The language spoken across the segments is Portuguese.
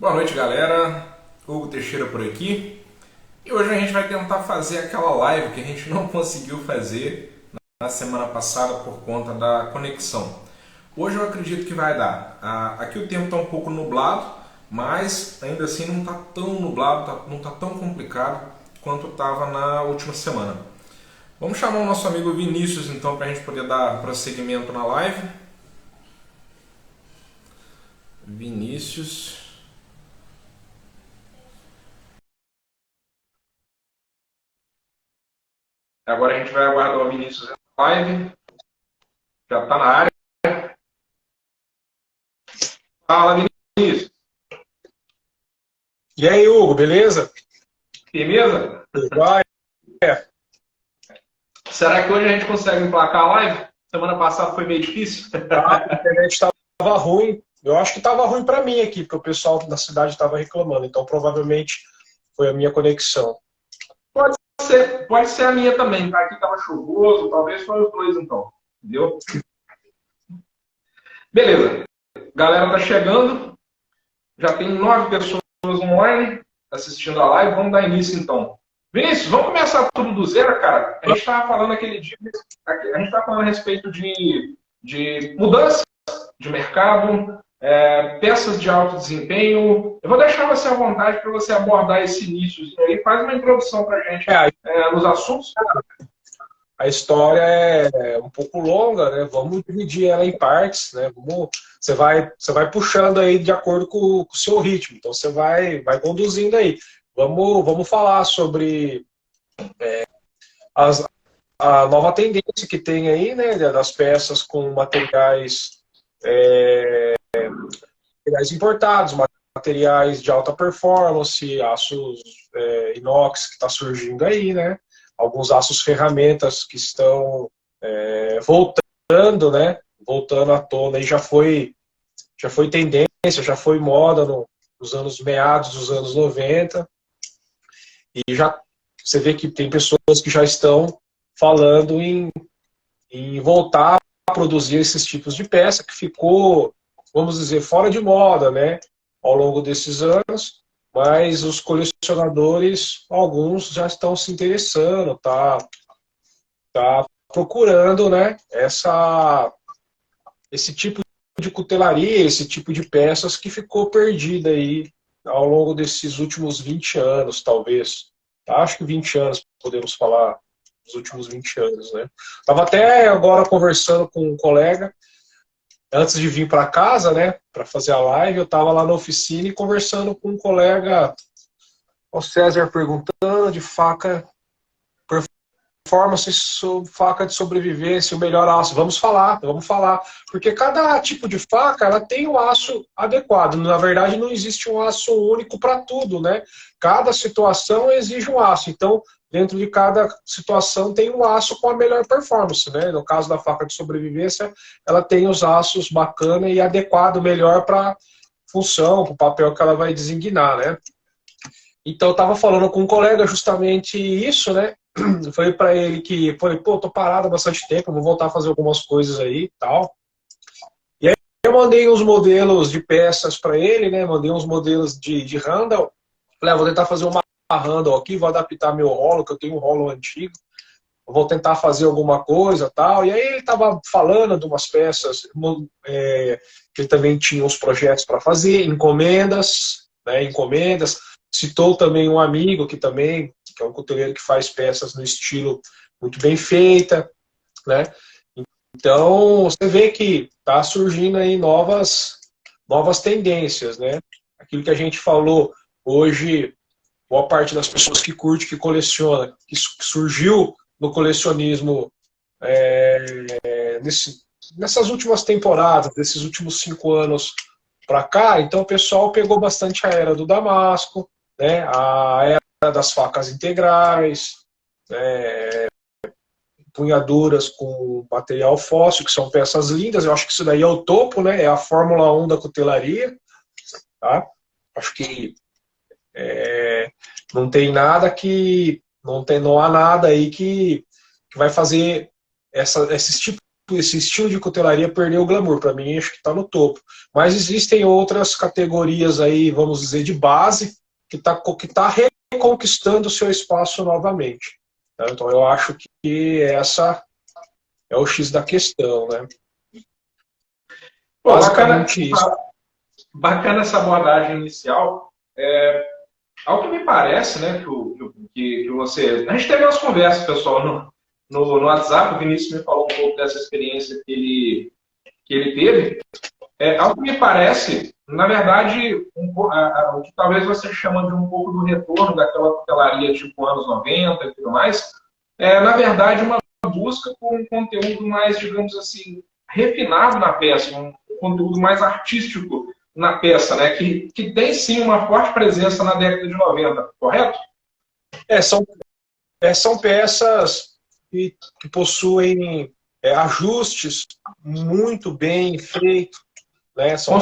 Boa noite, galera. Hugo Teixeira por aqui. E hoje a gente vai tentar fazer aquela live que a gente não conseguiu fazer na semana passada por conta da conexão. Hoje eu acredito que vai dar. Aqui o tempo está um pouco nublado, mas ainda assim não está tão nublado, não está tão complicado quanto estava na última semana. Vamos chamar o nosso amigo Vinícius então para a gente poder dar prosseguimento na live. Vinícius. Agora a gente vai aguardar o Vinícius na live. Já está na área. Fala, Vinícius. E aí, Hugo, beleza? Firmeza? Vai. Será que hoje a gente consegue emplacar a live? Semana passada foi meio difícil. A internet estava ruim. Eu acho que estava ruim para mim aqui, porque o pessoal da cidade estava reclamando. Então, provavelmente foi a minha conexão. Pode ser a minha também, tá? Aqui estava chuvoso, talvez foi os dois então. Entendeu? Beleza. Galera tá chegando. Já tem 9 pessoas online assistindo a live. Vamos dar início então. Vinícius, vamos começar tudo do zero, cara. A gente estava falando aquele dia, a gente estava falando a respeito de mudança de mercado, peças de alto desempenho. Eu vou deixar você à vontade para você abordar esse início aí. Faz uma introdução para a gente É, nos assuntos. a história é um pouco longa, né? Vamos dividir ela em partes, né? Você vai puxando aí de acordo com o seu ritmo. Então, você vai conduzindo aí. Vamos falar sobre as, a nova tendência que tem aí, né? Das peças com materiais importados, materiais de alta performance, aços inox que está surgindo aí, né? Alguns aços ferramentas que estão voltando, né? Voltando à tona e já foi tendência, já foi moda nos anos meados dos anos 90 e já você vê que tem pessoas que já estão falando em voltar a produzir esses tipos de peça que ficou, vamos dizer, fora de moda, né, ao longo desses anos, mas os colecionadores, alguns já estão se interessando, tá procurando, né, esse tipo de cutelaria, esse tipo de peças que ficou perdida aí ao longo desses últimos 20 anos, talvez. Acho que 20 anos, podemos falar, dos últimos 20 anos, né? Estava até agora conversando com um colega, antes de vir para casa, né, para fazer a live, eu estava lá na oficina e conversando com um colega, o César, perguntando de faca, performance, faca de sobrevivência, o melhor aço. Vamos falar. Porque cada tipo de faca, ela tem o aço adequado. Na verdade, não existe um aço único para tudo, né? Cada situação exige um aço. Então, dentro de cada situação tem um aço com a melhor performance, né? No caso da faca de sobrevivência, ela tem os aços bacana e adequado, melhor para função, para o papel que ela vai designar, né? Então, eu estava falando com um colega justamente isso, né? Eu falei para ele que, pô, tô parado há bastante tempo, vou voltar a fazer algumas coisas aí e tal. E aí eu mandei uns modelos de peças para ele, né? Mandei uns modelos de handle. Falei, vou tentar fazer uma handle aqui, vou adaptar meu rolo, que eu tenho um rolo antigo. Vou tentar fazer alguma coisa tal. E aí ele estava falando de umas peças que ele também tinha uns projetos para fazer, encomendas, né? Encomendas. Citou também um amigo que também, que é um couteleiro que faz peças no estilo muito bem feita, né? Então, você vê que está surgindo aí novas tendências, né? Aquilo que a gente falou hoje, boa parte das pessoas que curte, que coleciona, que surgiu no colecionismo nessas últimas temporadas, desses últimos 5 anos para cá, então o pessoal pegou bastante a era do Damasco, né? A era das facas integrais, né? Punhaduras com material fóssil, que são peças lindas. Eu acho que isso daí é o topo, né? É a Fórmula 1 da cutelaria. Tá? Acho que não tem nada que. Não há nada aí que vai fazer esses tipos esse estilo de cutelaria perdeu o glamour. Para mim, acho que está no topo. Mas existem outras categorias aí, vamos dizer, de base, que tá reconquistando o seu espaço novamente. Tá? Então, eu acho que essa é o X da questão, né? Pô, Basicamente isso. Bacana essa abordagem inicial. Ao que me parece, né, que você... A gente teve umas conversas, pessoal, no WhatsApp, o Vinícius me falou um pouco dessa experiência que ele teve. Ao que me parece, na verdade, o que talvez você chama de um pouco do retorno daquela cutelaria tipo anos 90 e tudo mais, na verdade, uma busca por um conteúdo mais, digamos assim, refinado na peça, um conteúdo mais artístico na peça, né? Que tem sim uma forte presença na década de 90, correto? São peças que possuem ajustes muito bem feitos, né? São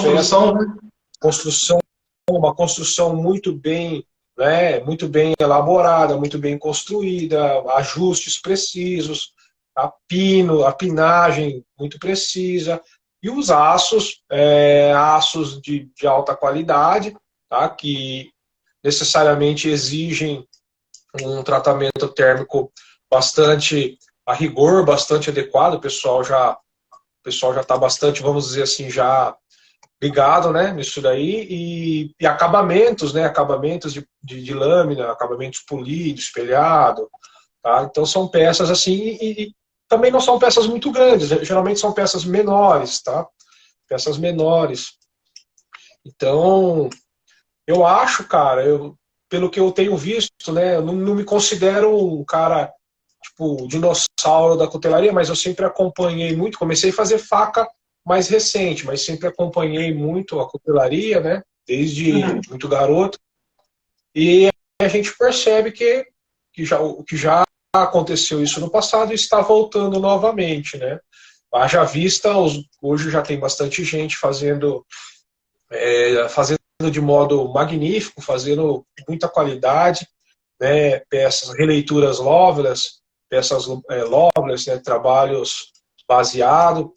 uma construção muito bem, né? Muito bem elaborada, muito bem construída, ajustes precisos, a pinagem muito precisa. E os aços, aços de alta qualidade, tá? Que necessariamente exigem um tratamento térmico bastante a rigor, bastante adequado. O pessoal já está bastante, vamos dizer assim, já ligado, né, nisso daí. E acabamentos, né? Acabamentos de lâmina, acabamentos polido, espelhado. Tá? Então são peças assim, e também não são peças muito grandes, geralmente são peças menores, tá? Peças menores. Então, eu acho, cara, pelo que eu tenho visto, né, eu não me considero um cara, tipo, dinossauro da cutelaria, mas eu sempre acompanhei muito, comecei a fazer faca mais recente, mas sempre acompanhei muito a cutelaria, né, desde muito garoto, e a gente percebe que já aconteceu isso no passado e está voltando novamente, né? Haja vista, hoje já tem bastante gente fazendo de modo magnífico, fazendo muita qualidade, né? Peças, releituras Loveless, peças Loveless, né? Trabalhos baseados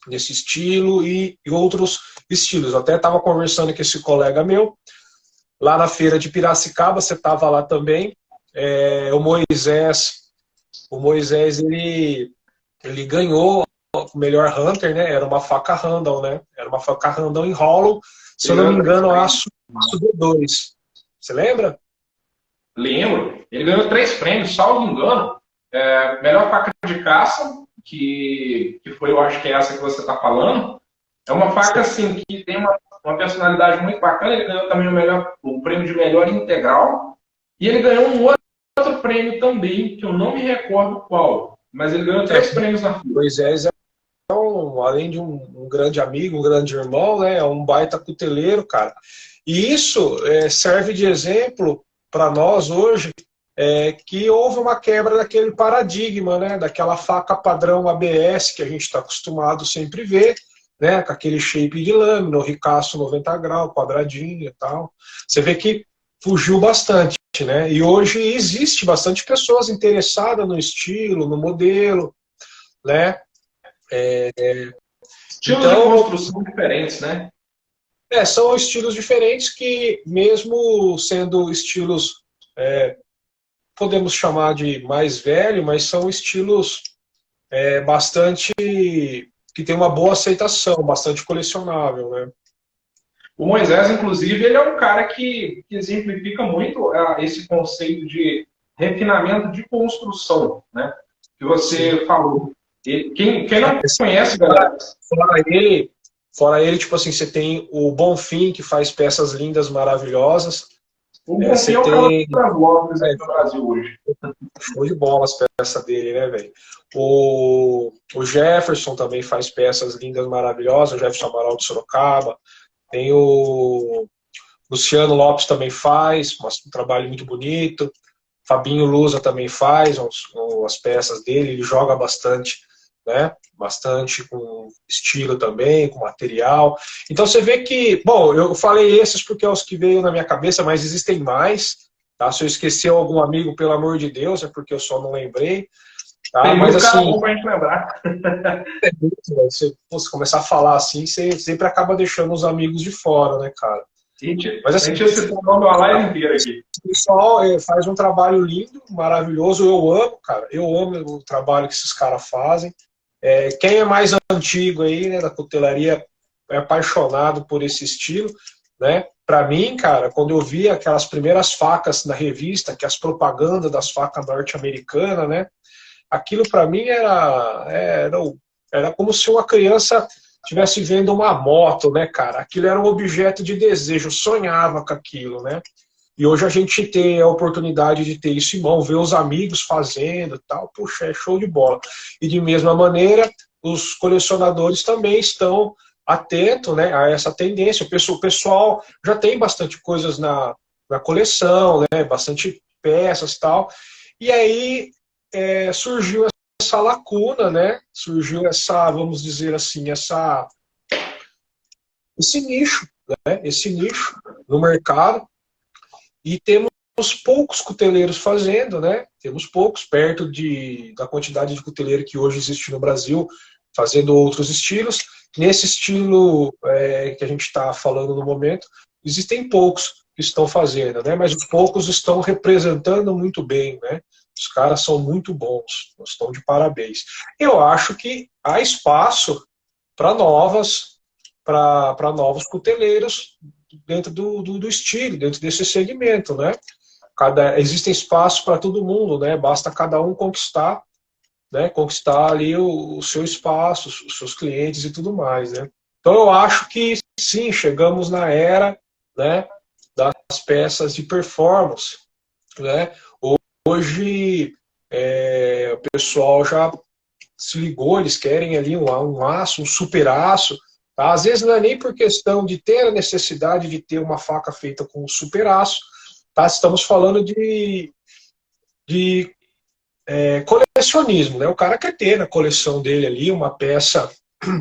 nesse estilo e outros estilos. Eu até estava conversando com esse colega meu, lá na feira de Piracicaba, você estava lá também, o Moisés ele ganhou o melhor Hunter, né? Era uma faca Randall, né? Era uma faca Randall em Hollow, se eu não me engano, aço D2. Você lembra? Lembro. Ele ganhou 3 prêmios, salvo engano. Melhor faca de caça, que foi, eu acho que é essa que você está falando. É uma faca assim que tem uma personalidade muito bacana. Ele ganhou também o prêmio de melhor integral. E ele ganhou um outro prêmio também, que eu não me recordo qual. Mas ele ganhou 3 prêmios na fila. Moisés além de um grande amigo, um grande irmão, né, é um baita cuteleiro, cara. E isso serve de exemplo para nós hoje, que houve uma quebra daquele paradigma, né, daquela faca padrão ABS que a gente está acostumado sempre ver, né, com aquele shape de lâmina, o ricaço 90 graus, quadradinho e tal. Você vê que fugiu bastante, né? E hoje existe bastante pessoas interessadas no estilo, no modelo, né? Estilos de construção diferentes, né? São estilos diferentes que, mesmo sendo estilos, podemos chamar de mais velho, mas são estilos bastante que tem uma boa aceitação, bastante colecionável, né? O Moisés, inclusive, ele é um cara que exemplifica muito esse conceito de refinamento de construção, né? Que você falou. Quem não conhece, galera... Fora ele, tipo assim, você tem o Bonfim, que faz peças lindas, maravilhosas. O Bonfim é o cara das lojas aqui no Brasil hoje. Show de bola as peças dele, né, velho? O Jefferson também faz peças lindas, maravilhosas. O Jefferson Amaral de Sorocaba. Tem o Luciano Lopes também faz, um trabalho muito bonito. Fabinho Lusa também faz as peças dele, ele joga bastante, né? Bastante com estilo também, com material. Então você vê que, bom, eu falei esses porque é os que veio na minha cabeça, mas existem mais, tá? Se eu esquecer algum amigo, pelo amor de Deus, é porque eu só não lembrei. Tá? Tem Mas muito cara assim, bom pra gente lembrar. você começar a falar assim, você sempre acaba deixando os amigos de fora, né, cara? Mas A assim, gente ia citar o nome uma live inteira aqui. o pessoal faz um trabalho lindo, maravilhoso. Eu amo, cara. Eu amo o trabalho que esses caras fazem. Quem é mais antigo aí, né, da cutelaria, é apaixonado por esse estilo, né? Para mim, cara, quando eu vi aquelas primeiras facas na revista, que as propagandas das facas norte-americanas, né? Aquilo para mim era como se uma criança estivesse vendo uma moto, né, cara? Aquilo era um objeto de desejo, eu sonhava com aquilo, né? E hoje a gente tem a oportunidade de ter isso em mão, ver os amigos fazendo e tal, puxa, é show de bola. E de mesma maneira, os colecionadores também estão atentos, né, a essa tendência. O pessoal já tem bastante coisas na coleção, né, bastante peças e tal. E aí surgiu essa lacuna, né, surgiu essa, vamos dizer assim, esse nicho, né, esse nicho no mercado. E temos poucos cuteleiros fazendo, né? Temos poucos, perto da quantidade de cuteleiro que hoje existe no Brasil, fazendo outros estilos. Nesse estilo que a gente está falando no momento, existem poucos que estão fazendo, né? Mas os poucos estão representando muito bem, né? Os caras são muito bons, estão de parabéns. Eu acho que há espaço para para novos cuteleiros dentro do estilo, dentro desse segmento, né? Existem espaços para todo mundo, né? Basta cada um conquistar, né? Conquistar ali o seu espaço, os seus clientes e tudo mais, né? Então eu acho que sim, chegamos na era, né? Das peças de performance, né? Hoje o pessoal já se ligou, eles querem ali um aço, um super aço. Tá? Às vezes não é nem por questão de ter a necessidade de ter uma faca feita com super aço. Tá? Estamos falando de colecionismo. Né? O cara quer ter na coleção dele ali uma peça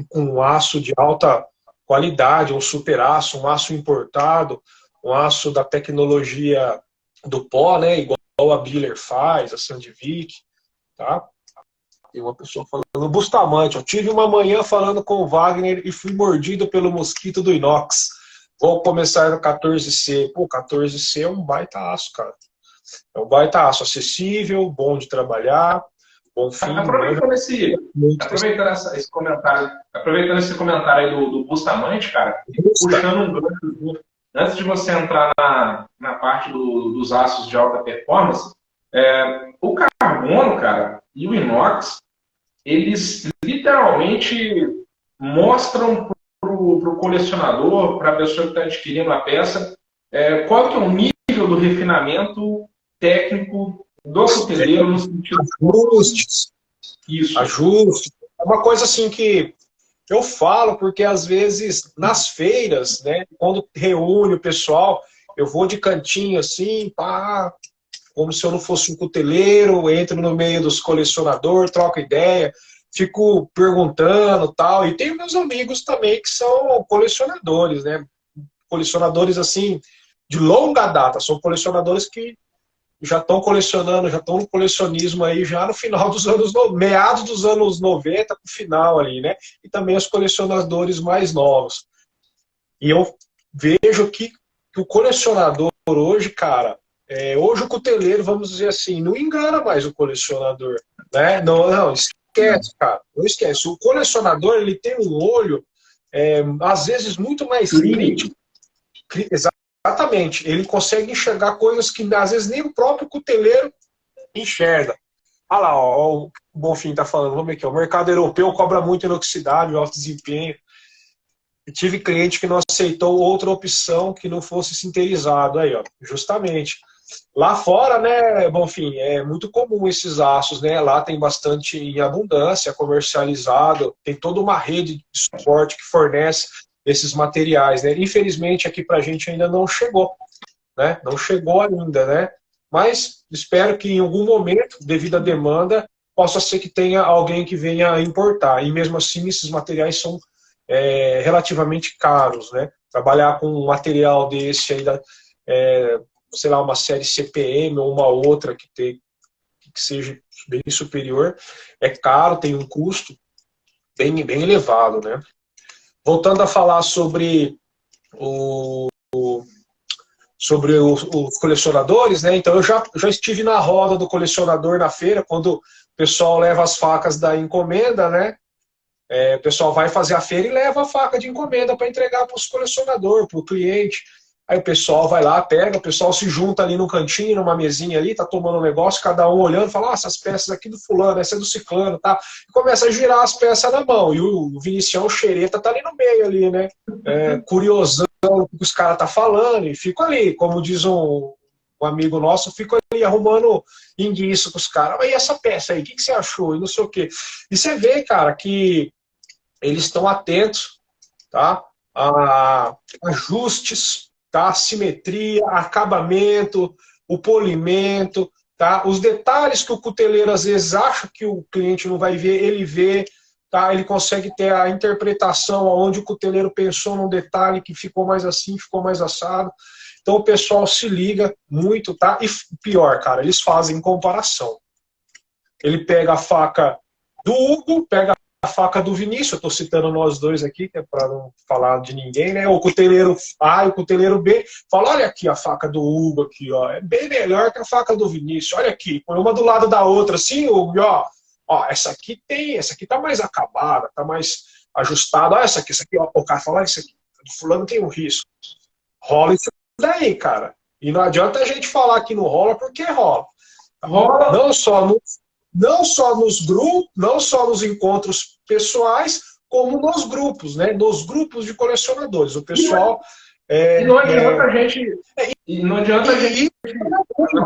com um aço de alta qualidade, um super aço, um aço importado, um aço da tecnologia do pó, né? Igual a Biller faz, a Sandvik. Tá? Tem uma pessoa falando, Bustamante, eu tive uma manhã falando com o Wagner e fui mordido pelo mosquito do inox. Vou começar no 14C. Pô, 14C é um baita aço, cara. É um baita aço acessível, bom de trabalhar, bom fim, manja. Aproveitando esse comentário aí do Bustamante, cara, puxando um gancho, antes de você entrar na parte dos aços de alta performance, o carbono, cara, e o inox, eles literalmente mostram para o colecionador, para a pessoa que está adquirindo a peça, qual que é o nível do refinamento técnico do cuteleiro no sentido ajustes. Isso. Ajustes. É uma coisa assim que eu falo porque às vezes nas feiras, né, quando reúne o pessoal, eu vou de cantinho assim, pá, como se eu não fosse um cuteleiro, entro no meio dos colecionadores, troco ideia, fico perguntando tal. E tenho meus amigos também que são colecionadores, né? Colecionadores assim de longa data, são colecionadores que já estão colecionando, já estão no colecionismo aí já no final dos anos, meados dos anos 90 pro final ali, né? E também os colecionadores mais novos. E eu vejo que o colecionador hoje, cara, hoje o cuteleiro, vamos dizer assim, não engana mais o colecionador, né? Não esquece, cara, não esquece. O colecionador, ele tem um olho, às vezes, muito mais crítico. Exatamente. Ele consegue enxergar coisas que, às vezes, nem o próprio cuteleiro enxerga. Olha lá, ó, o Bonfim está falando, vamos ver aqui, o mercado europeu cobra muito inoxidável, alto desempenho. Eu tive cliente que não aceitou outra opção que não fosse sinterizado aí, ó, justamente. Lá fora, né, Bonfim, é muito comum esses aços, né? Lá tem bastante em abundância, comercializado, tem toda uma rede de suporte que fornece esses materiais, né? Infelizmente aqui pra gente ainda não chegou, né? Não chegou ainda, né? Mas espero que em algum momento, devido à demanda, possa ser que tenha alguém que venha importar. E mesmo assim, esses materiais são relativamente caros, né? Trabalhar com um material desse aí, sei lá, uma série CPM ou uma outra que que seja bem superior, é caro, tem um custo bem elevado, né? Voltando a falar sobre os colecionadores, né? Então eu já estive na roda do colecionador na feira, quando o pessoal leva as facas da encomenda, né? O pessoal vai fazer a feira e leva a faca de encomenda para entregar para os colecionadores, para o cliente. Aí o pessoal vai lá, pega, o pessoal se junta ali no cantinho, numa mesinha ali, tá tomando um negócio, cada um olhando, fala, essas peças aqui do fulano, essa é do ciclano, tá? E começa a girar as peças na mão. E o Vinicião Xereta tá ali no meio ali, né? Curiosão o que os caras tá falando, e fico ali, como diz um amigo nosso, fico ali arrumando enguiço com os caras. E essa peça aí, o que você achou? E não sei o quê. E você vê, cara, que eles estão atentos, tá? A ajustes, tá? Simetria, acabamento, o polimento, tá? Os detalhes que o cuteleiro às vezes acha que o cliente não vai ver, ele vê, tá? Ele consegue ter a interpretação onde o cuteleiro pensou num detalhe que ficou mais assim, ficou mais assado. Então o pessoal se liga muito, tá? E pior, cara, eles fazem comparação. Ele pega a faca do Hugo, pega a faca do Vinícius, eu estou citando nós dois aqui, que é para não falar de ninguém, né? O cuteleiro A e o cuteleiro B, fala, olha aqui a faca do Hugo, aqui, ó, é bem melhor que a faca do Vinícius, olha aqui, põe uma do lado da outra, assim, Hugo, ó, essa aqui tá mais acabada, tá mais ajustada, ó, essa aqui, ó, o cara fala, isso aqui, do fulano tem um risco. Rola isso daí, cara. E não adianta a gente falar que não rola, porque rola. Rola não só nos grupos, não só nos encontros pessoais, como nos grupos, né? Nos grupos de colecionadores. O pessoal. E não adianta a gente. E não adianta a gente.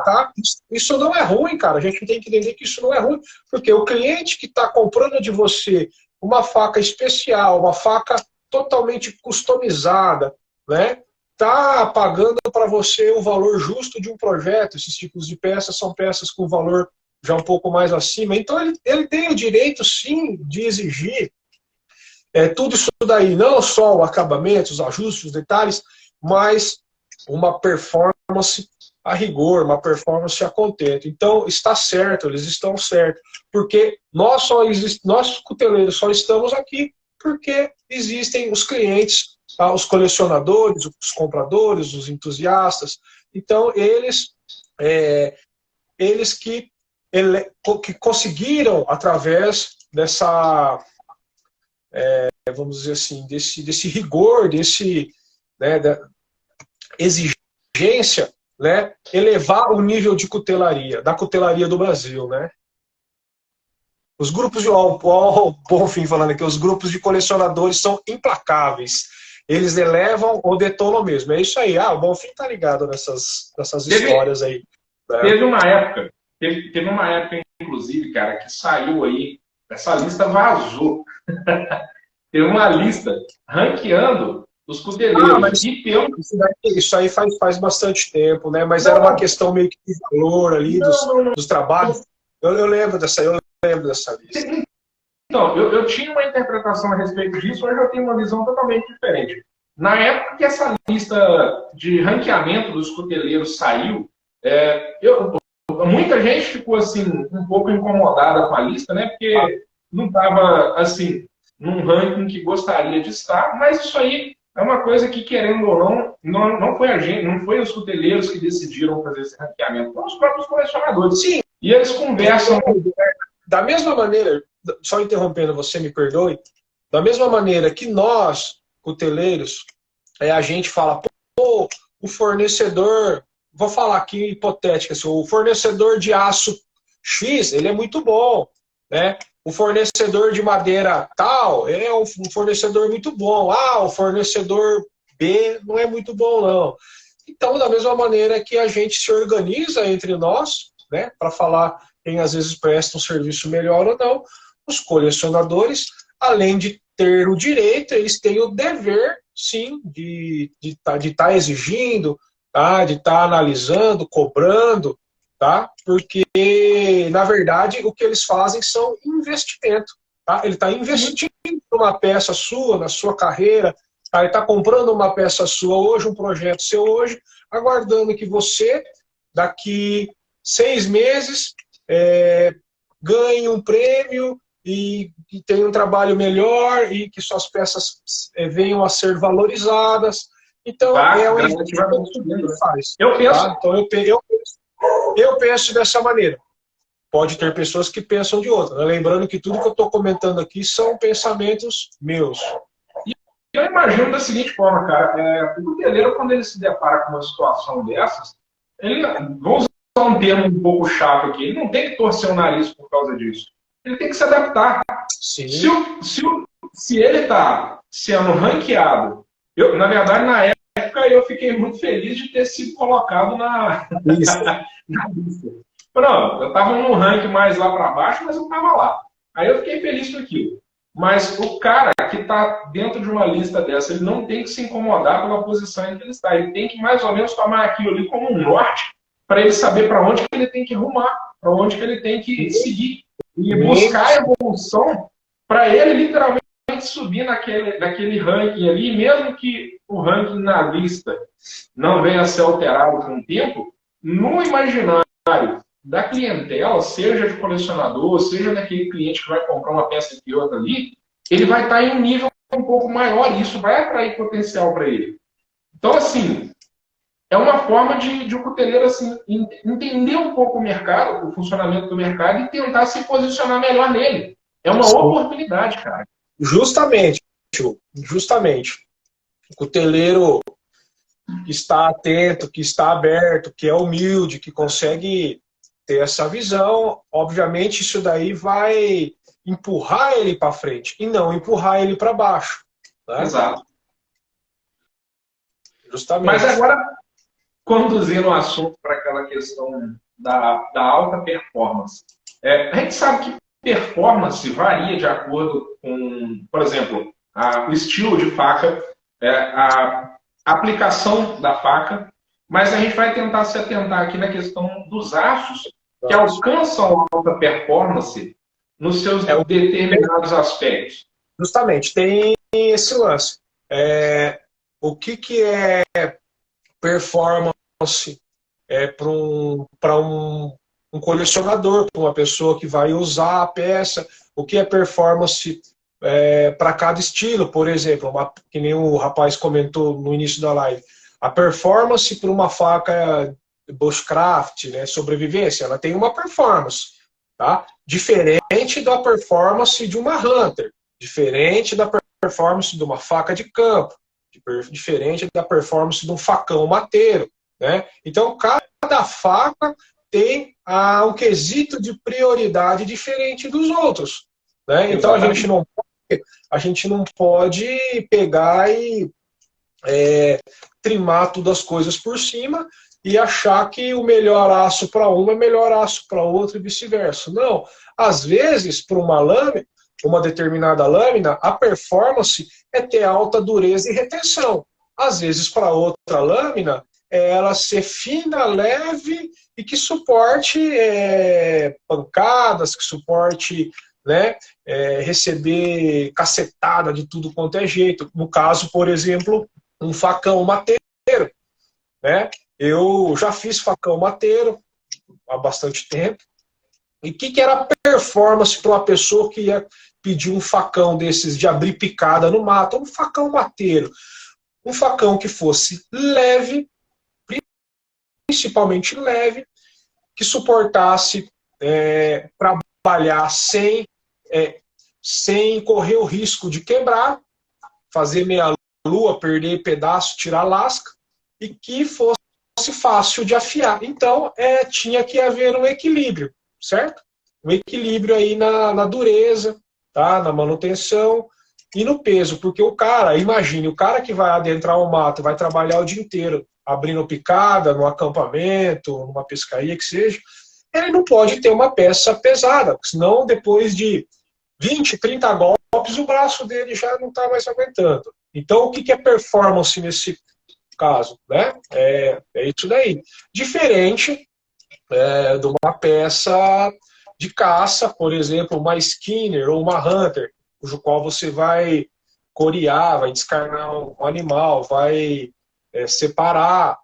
Tá? Isso não é ruim, cara. A gente tem que entender que isso não é ruim, porque o cliente que está comprando de você uma faca especial, uma faca totalmente customizada, né? Tá pagando para você o valor justo de um projeto. Esses tipos de peças são peças com valor já um pouco mais acima. Então ele tem o direito, sim, de exigir tudo isso daí, não só o acabamento, os ajustes, os detalhes, mas uma performance a rigor, uma performance a contento. Então está certo, eles estão certos, porque nós cuteleiros só estamos aqui porque existem os clientes, tá? Os colecionadores, os compradores, os entusiastas. Então eles que conseguiram, através dessa, vamos dizer assim, desse rigor, né, da exigência, né, elevar o nível de da cutelaria do Brasil, né? Os grupos o Bonfim falando aqui, os grupos de colecionadores são implacáveis. Eles elevam ou detonam mesmo. É isso aí. O Bonfim tá ligado nessas histórias aí. Né? Teve uma época, inclusive, cara, que saiu aí, essa lista vazou. Teve uma lista ranqueando os cuteleiros. Mas isso aí faz bastante tempo, né? Mas era uma questão meio que de valor ali, dos trabalhos. Eu lembro dessa lista. Então, eu tinha uma interpretação a respeito disso, hoje eu tenho uma visão totalmente diferente. Na época que essa lista de ranqueamento dos cuteleiros saiu, muita gente ficou assim um pouco incomodada com a lista, né? Porque não estava assim num ranking que gostaria de estar, mas isso aí é uma coisa que, querendo ou não foi a gente, não foi os cuteleiros que decidiram fazer esse ranqueamento, foram os próprios colecionadores. Sim. E eles conversam. Da mesma maneira, só interrompendo, você me perdoe, da mesma maneira que nós, cuteleiros, a gente fala, pô, o fornecedor, vou falar aqui hipotética, assim, o fornecedor de aço X, ele é muito bom, né? O fornecedor de madeira tal, ele é um fornecedor muito bom. O fornecedor B não é muito bom, não. Então, da mesma maneira que a gente se organiza entre nós, né, para falar quem às vezes presta um serviço melhor ou não, os colecionadores, além de ter o direito, eles têm o dever, sim, de estar exigindo, tá, de estar analisando, cobrando, tá? Porque, na verdade, o que eles fazem são investimento. Tá? Ele está investindo numa peça sua, na sua carreira, tá? Ele está comprando uma peça sua hoje, um projeto seu hoje, aguardando que você, daqui 6 meses, ganhe um prêmio e tenha um trabalho melhor e que suas peças venham a ser valorizadas. Então, é um investimento que ele faz. Eu penso, tá? Então, eu penso dessa maneira. Pode ter pessoas que pensam de outra. Né? Lembrando que tudo que eu estou comentando aqui são pensamentos meus. Eu imagino da seguinte forma, cara. O cuteleiro, quando ele se depara com uma situação dessas, ele, vou usar um termo um pouco chato aqui, ele não tem que torcer o nariz por causa disso. Ele tem que se adaptar. Sim. Se ele está sendo ranqueado, na verdade, na época, eu fiquei muito feliz de ter sido colocado na lista. Pronto, eu estava num ranking mais lá para baixo, mas eu estava lá. Aí eu fiquei feliz com aquilo. Mas o cara que está dentro de uma lista dessa, ele não tem que se incomodar pela posição em que ele está. Ele tem que mais ou menos tomar aquilo ali como um norte para ele saber para onde que ele tem que rumar, para onde que ele tem que seguir. E buscar a evolução para ele literalmente subir naquele ranking ali, mesmo que o ranking na lista não venha a ser alterado com o tempo, no imaginário da clientela, seja de colecionador, seja daquele cliente que vai comprar uma peça aqui e outra ali, ele vai estar em um nível um pouco maior e isso vai atrair potencial para ele. Então, assim, é uma forma de o cuteleiro assim, entender um pouco o mercado, o funcionamento do mercado e tentar se posicionar melhor nele. É uma oportunidade, cara. Justamente. O cuteleiro que está atento, que está aberto, que é humilde, que consegue ter essa visão, obviamente isso daí vai empurrar ele para frente e não empurrar ele para baixo. Né? Exato. Justamente. Mas agora, conduzindo o assunto para aquela questão da alta performance. A gente sabe que performance varia de acordo com, por exemplo, o estilo de faca, a aplicação da faca, mas a gente vai tentar se atentar aqui na questão dos aços que alcançam alta performance nos seus determinados aspectos. Justamente, tem esse lance. O que é performance para um colecionador, para uma pessoa que vai usar a peça? O que é performance para cada estilo, por exemplo, que nem o rapaz comentou no início da live. A performance para uma faca bushcraft, né, sobrevivência, ela tem uma performance, tá? Diferente da performance de uma hunter, diferente da performance de uma faca de campo, diferente da performance de um facão mateiro, né? Então, cada faca tem um quesito de prioridade diferente dos outros, né? Então, a gente não pode pegar e trimar todas as coisas por cima e achar que o melhor aço para um é melhor aço para outro e vice-versa. Não. Às vezes, para uma lâmina, uma determinada lâmina, a performance é ter alta dureza e retenção. Às vezes, para outra lâmina, é ela ser fina, leve e que suporte pancadas, que suporte, né, receber cacetada de tudo quanto é jeito. No caso, por exemplo, um facão mateiro, né? Eu já fiz facão mateiro há bastante tempo. E o que era performance para uma pessoa que ia pedir um facão desses de abrir picada no mato? Um facão mateiro. Um facão que fosse leve, principalmente leve, que suportasse trabalhar sem correr o risco de quebrar, fazer meia-lua, perder pedaço, tirar lasca, e que fosse fácil de afiar. Então, tinha que haver um equilíbrio, certo? Um equilíbrio aí na dureza, tá? Na manutenção e no peso, porque imagine, o cara que vai adentrar o mato, vai trabalhar o dia inteiro abrindo picada, no acampamento, numa pescaria, que seja, ele não pode ter uma peça pesada, senão depois de 20, 30 golpes, o braço dele já não está mais aguentando. Então, o que é performance nesse caso? Né? É isso daí. Diferente de uma peça de caça, por exemplo, uma Skinner ou uma Hunter, cujo qual você vai corear, vai descarnar um animal, vai separar,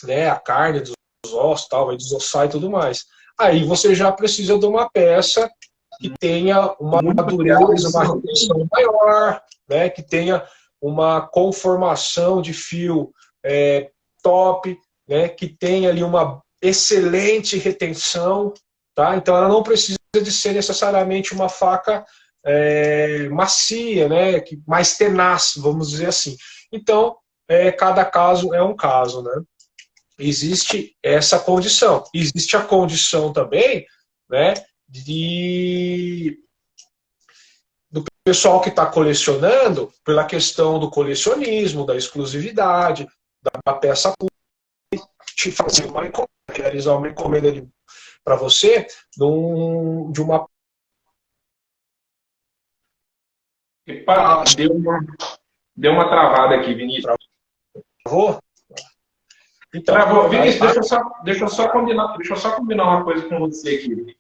né, a carne dos ossos, tal, vai desossar e tudo mais. aí você já precisa de uma peça que tenha uma dureza, uma retenção maior, né, que tenha uma conformação de fio top, né, que tenha ali uma excelente retenção, tá? Então ela não precisa de ser necessariamente uma faca macia, né, mais tenaz, vamos dizer assim. Então, cada caso é um caso, né? Existe essa condição. Existe a condição também, né, do pessoal que está colecionando, pela questão do colecionismo, da exclusividade, da peça te fazer uma encomenda, realizar uma encomenda para você de uma. Epa, deu uma travada aqui, Vinícius. Travou? Então, travou. Vinícius, deixa eu só combinar uma coisa com você aqui.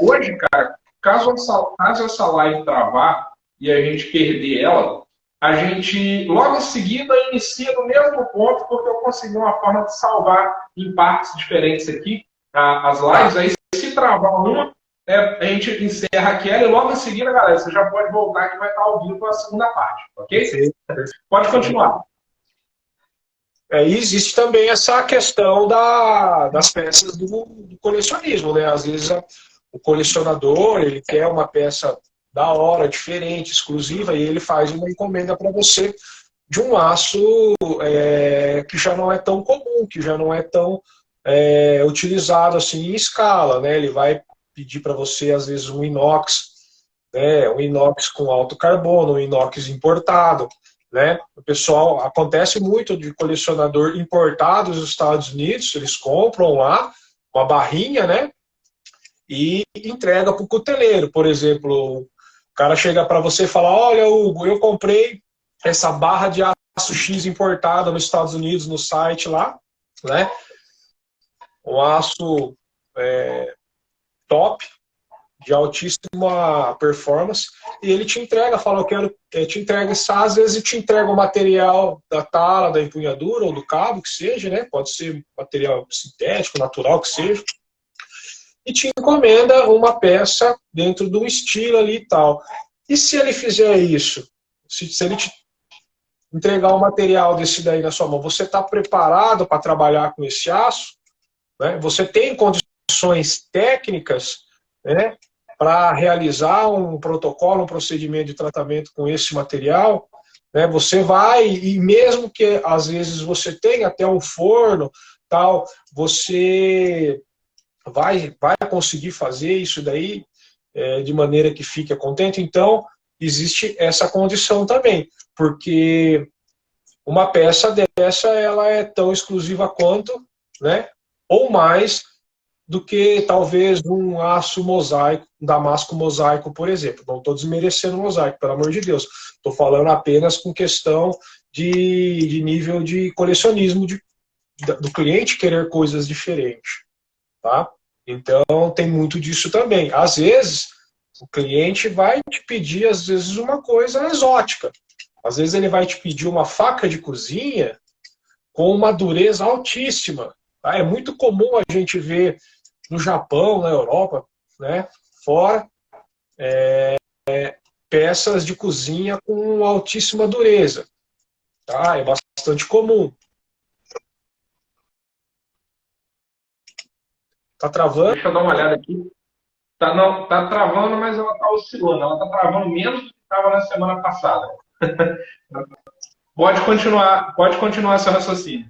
Hoje, cara, caso essa live travar e a gente perder ela, a gente logo em seguida inicia no mesmo ponto, porque eu consegui uma forma de salvar em partes diferentes aqui as lives. Aí, se travar uma, a gente encerra aquela e logo em seguida, galera, você já pode voltar que vai estar ao vivo a segunda parte, ok? Sim. Pode continuar. Existe também essa questão das peças do colecionismo, né? Às vezes o colecionador ele quer uma peça da hora, diferente, exclusiva, e ele faz uma encomenda para você de um aço que já não é tão comum, que já não é tão utilizado assim em escala, né? Ele vai pedir para você, às vezes, um inox, né? Um inox com alto carbono, um inox importado, né? O pessoal, acontece muito de colecionador importado dos Estados Unidos, eles compram lá uma barrinha, né? E entrega para o cuteleiro. Por exemplo, o cara chega para você e fala: olha, Hugo, eu comprei essa barra de aço X importada nos Estados Unidos, no site lá, né? Um aço top, de altíssima performance, e ele te entrega, fala: eu quero, te entrega isso, às vezes te entrega o material da tala, da empunhadura ou do cabo, que seja, né? Pode ser material sintético, natural, que seja, e te encomenda uma peça dentro do estilo ali e tal. E se ele fizer isso, se ele te entregar um material desse daí na sua mão, você está preparado para trabalhar com esse aço? Né? Você tem condições técnicas, né, para realizar um protocolo, um procedimento de tratamento com esse material? Né? Você vai, e mesmo que às vezes você tenha até um forno, tal, você vai conseguir fazer isso daí de maneira que fique contente? Então, existe essa condição também, porque uma peça dessa, ela é tão exclusiva quanto, né, ou mais do que talvez um aço mosaico, um damasco mosaico, por exemplo. Não estou desmerecendo o mosaico, pelo amor de Deus. Estou falando apenas com questão de nível de colecionismo, do cliente querer coisas diferentes. Tá? Então, tem muito disso também. Às vezes, o cliente vai te pedir, às vezes, uma coisa exótica. Às vezes, ele vai te pedir uma faca de cozinha com uma dureza altíssima. Tá? É muito comum a gente ver no Japão, na Europa, né, fora, peças de cozinha com altíssima dureza. Tá? É bastante comum. Tá travando? Deixa eu dar uma olhada aqui. Não, tá travando, mas ela tá oscilando. Ela tá travando menos do que estava na semana passada. Pode continuar seu raciocínio.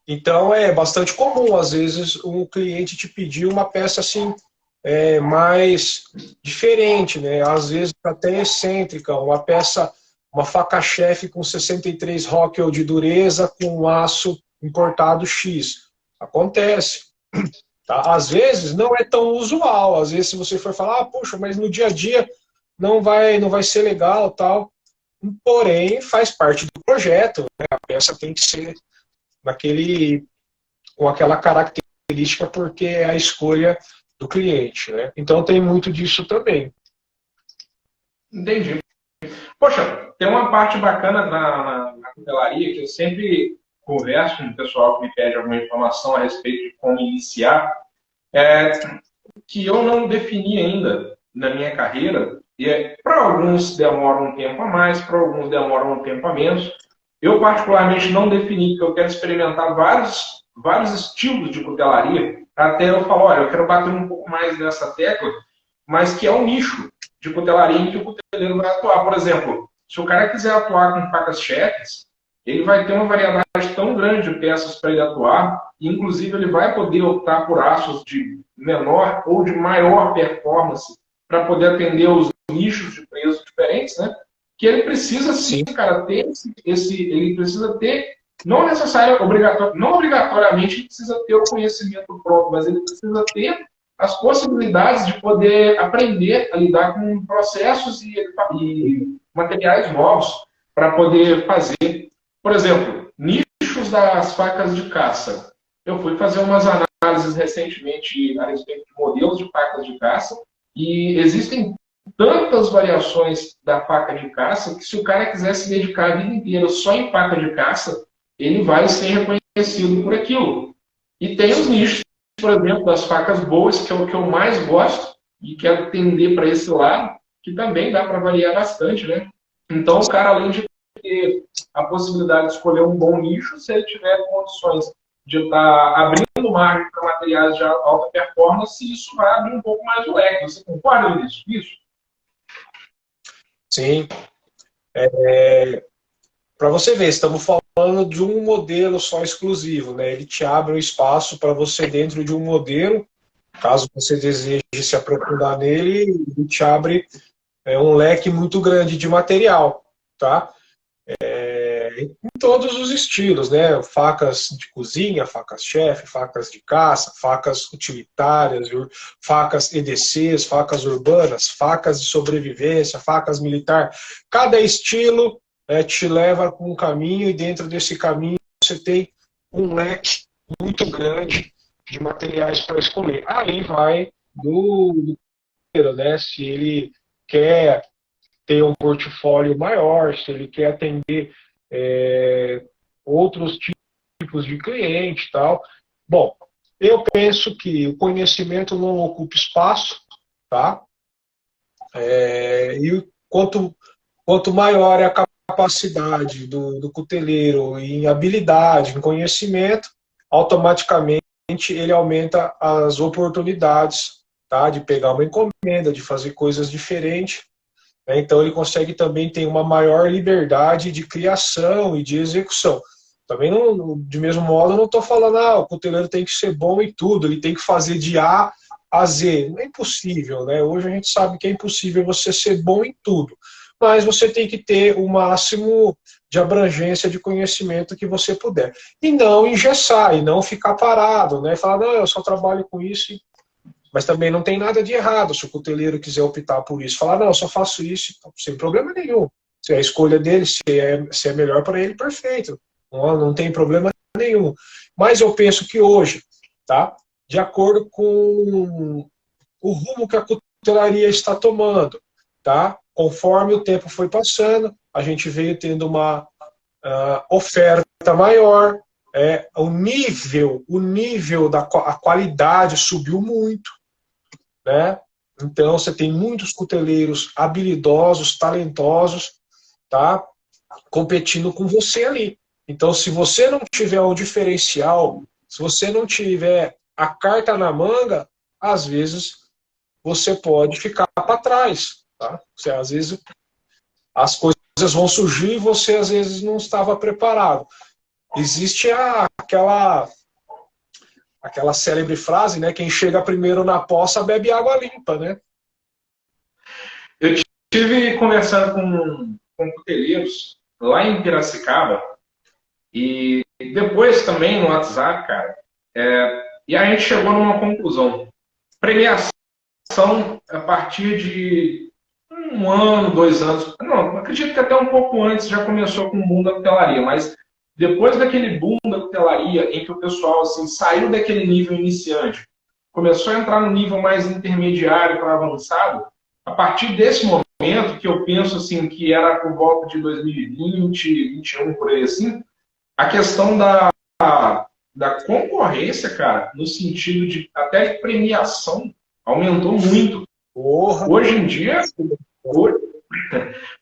Então é bastante comum, às vezes, um cliente te pedir uma peça assim mais diferente, né? Às vezes até excêntrica, uma faca-chefe com 63 Rockwell de dureza com aço importado X. Acontece. Tá? Às vezes não é tão usual, às vezes se você for falar, puxa, mas no dia a dia não vai ser legal, tal. Porém, faz parte do projeto, né? A peça tem que ser com aquela característica, porque é a escolha do cliente, né? Então tem muito disso também. Entendi. Poxa, tem uma parte bacana na cutelaria que eu sempre converso com o pessoal que me pede alguma informação a respeito de como iniciar, é que eu não defini ainda na minha carreira, e para alguns demora um tempo a mais, para alguns demora um tempo a menos. Eu, particularmente, não defini, que eu quero experimentar vários estilos de cutelaria, até eu falar, olha, eu quero bater um pouco mais nessa tecla, mas que é um nicho de cutelaria em que o cuteleiro vai atuar. Por exemplo, se o cara quiser atuar com facas chefes, ele vai ter uma variedade tão grande de peças para ele atuar, e inclusive ele vai poder optar por aços de menor ou de maior performance para poder atender os nichos de preço diferentes, né? Que ele precisa sim, cara, ter ele precisa ter, não não obrigatoriamente ele precisa ter o conhecimento próprio, mas ele precisa ter as possibilidades de poder aprender a lidar com processos e materiais novos para poder fazer. Por exemplo, nichos das facas de caça. Eu fui fazer umas análises recentemente a respeito de modelos de facas de caça e existem tantas variações da faca de caça que se o cara quiser se dedicar a vida inteira só em faca de caça, ele vai ser reconhecido por aquilo. E tem os nichos, por exemplo, das facas boas, que é o que eu mais gosto e quero tender para esse lado, que também dá para variar bastante, né? Então, o cara, além de ter a possibilidade de escolher um bom nicho, se ele tiver condições de estar abrindo margem para materiais de alta performance, isso vai abrir um pouco mais o leque. Você concorda com isso? Sim. Para você ver, estamos falando de um modelo só exclusivo, né? Ele te abre um espaço para você dentro de um modelo, caso você deseje se aprofundar nele, ele te abre um leque muito grande de material, tá? Em todos os estilos, né? Facas de cozinha, facas chefe, facas de caça, facas utilitárias, facas EDCs, facas urbanas, facas de sobrevivência, facas militar. Cada estilo te leva para um caminho e dentro desse caminho você tem um leque muito grande de materiais para escolher. Aí vai do né? Se ele quer ter um portfólio maior, se ele quer atender outros tipos de cliente e tal. Bom, eu penso que o conhecimento não ocupa espaço, tá? E quanto maior é a capacidade do cuteleiro em habilidade, em conhecimento, automaticamente ele aumenta as oportunidades, tá? De pegar uma encomenda, de fazer coisas diferentes. Então ele consegue também ter uma maior liberdade de criação e de execução. Também, não, de mesmo modo, eu não estou falando o cuteleiro tem que ser bom em tudo, ele tem que fazer de A a Z. Não é impossível, né? Hoje a gente sabe que é impossível você ser bom em tudo. Mas você tem que ter o máximo de abrangência de conhecimento que você puder. E não engessar, e não ficar parado, né? Falar, não, eu só trabalho com isso. Mas também não tem nada de errado se o cuteleiro quiser optar por isso. Falar, não, eu só faço isso, sem problema nenhum. Se é a escolha dele, se é melhor para ele, perfeito. Não tem problema nenhum. Mas eu penso que hoje, tá? De acordo com o rumo que a cutelaria está tomando, tá? Conforme o tempo foi passando, a gente veio tendo uma oferta maior, o nível a qualidade subiu muito, né? Então você tem muitos cuteleiros habilidosos, talentosos, tá? Competindo com você ali. Então, se você não tiver um diferencial, se você não tiver a carta na manga, às vezes você pode ficar para trás, tá? Às vezes as coisas vão surgir e você às vezes não estava preparado. Existe aquela célebre frase, né? Quem chega primeiro na poça bebe água limpa, né? Eu estive conversando com cuteleiros lá em Piracicaba e depois também no WhatsApp, cara, e a gente chegou numa conclusão. Premiação a partir de 1 ano, 2 anos, não, acredito que até um pouco antes já começou com o boom da cutelaria, mas depois daquele boom da cutelaria em que o pessoal assim, saiu daquele nível iniciante, começou a entrar no nível mais intermediário para avançado, a partir desse momento, que eu penso assim, que era por volta de 2020, 2021, por aí assim, A questão da concorrência, cara, no sentido de até de premiação, aumentou muito. Porra. Hoje em dia, hoje,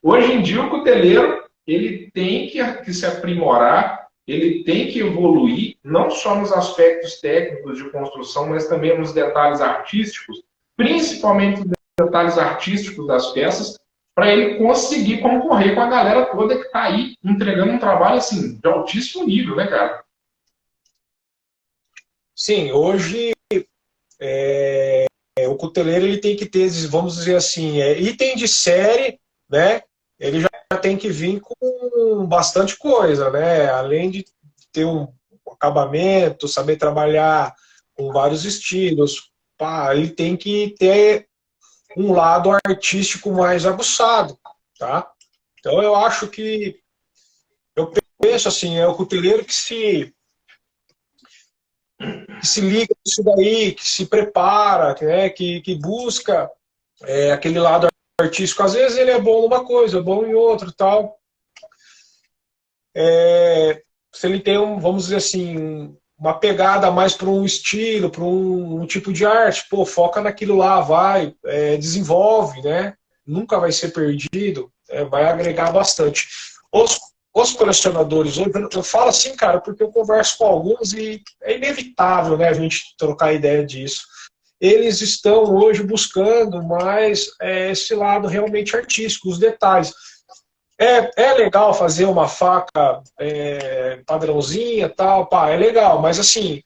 hoje em dia o cuteleiro ele tem que se aprimorar, ele tem que evoluir, não só nos aspectos técnicos de construção, mas também nos detalhes artísticos, principalmente nos detalhes artísticos das peças, para ele conseguir concorrer com a galera toda que está aí entregando um trabalho assim de altíssimo nível, né, cara? Sim, hoje o cuteleiro ele tem que ter, vamos dizer assim, item de série, né? Ele já tem que vir com bastante coisa, né? Além de ter um acabamento, saber trabalhar com vários estilos, pá, ele tem que ter um lado artístico mais aguçado, tá? Então eu acho que, eu penso assim, é o cuteleiro que se liga nisso daí, que se prepara, né, que busca aquele lado artístico. Às vezes ele é bom numa coisa, bom em outra, tal. Se ele tem, vamos dizer assim, uma pegada mais para um estilo, para um tipo de arte, pô, foca naquilo lá, vai, desenvolve, né? Nunca vai ser perdido, vai agregar bastante. Os, os colecionadores, hoje, eu falo assim, cara, porque eu converso com alguns e é inevitável, né, a gente trocar ideia disso. Eles estão hoje buscando mais esse lado realmente artístico, os detalhes. É legal fazer uma faca padrãozinha, tal, pá, é legal, mas assim,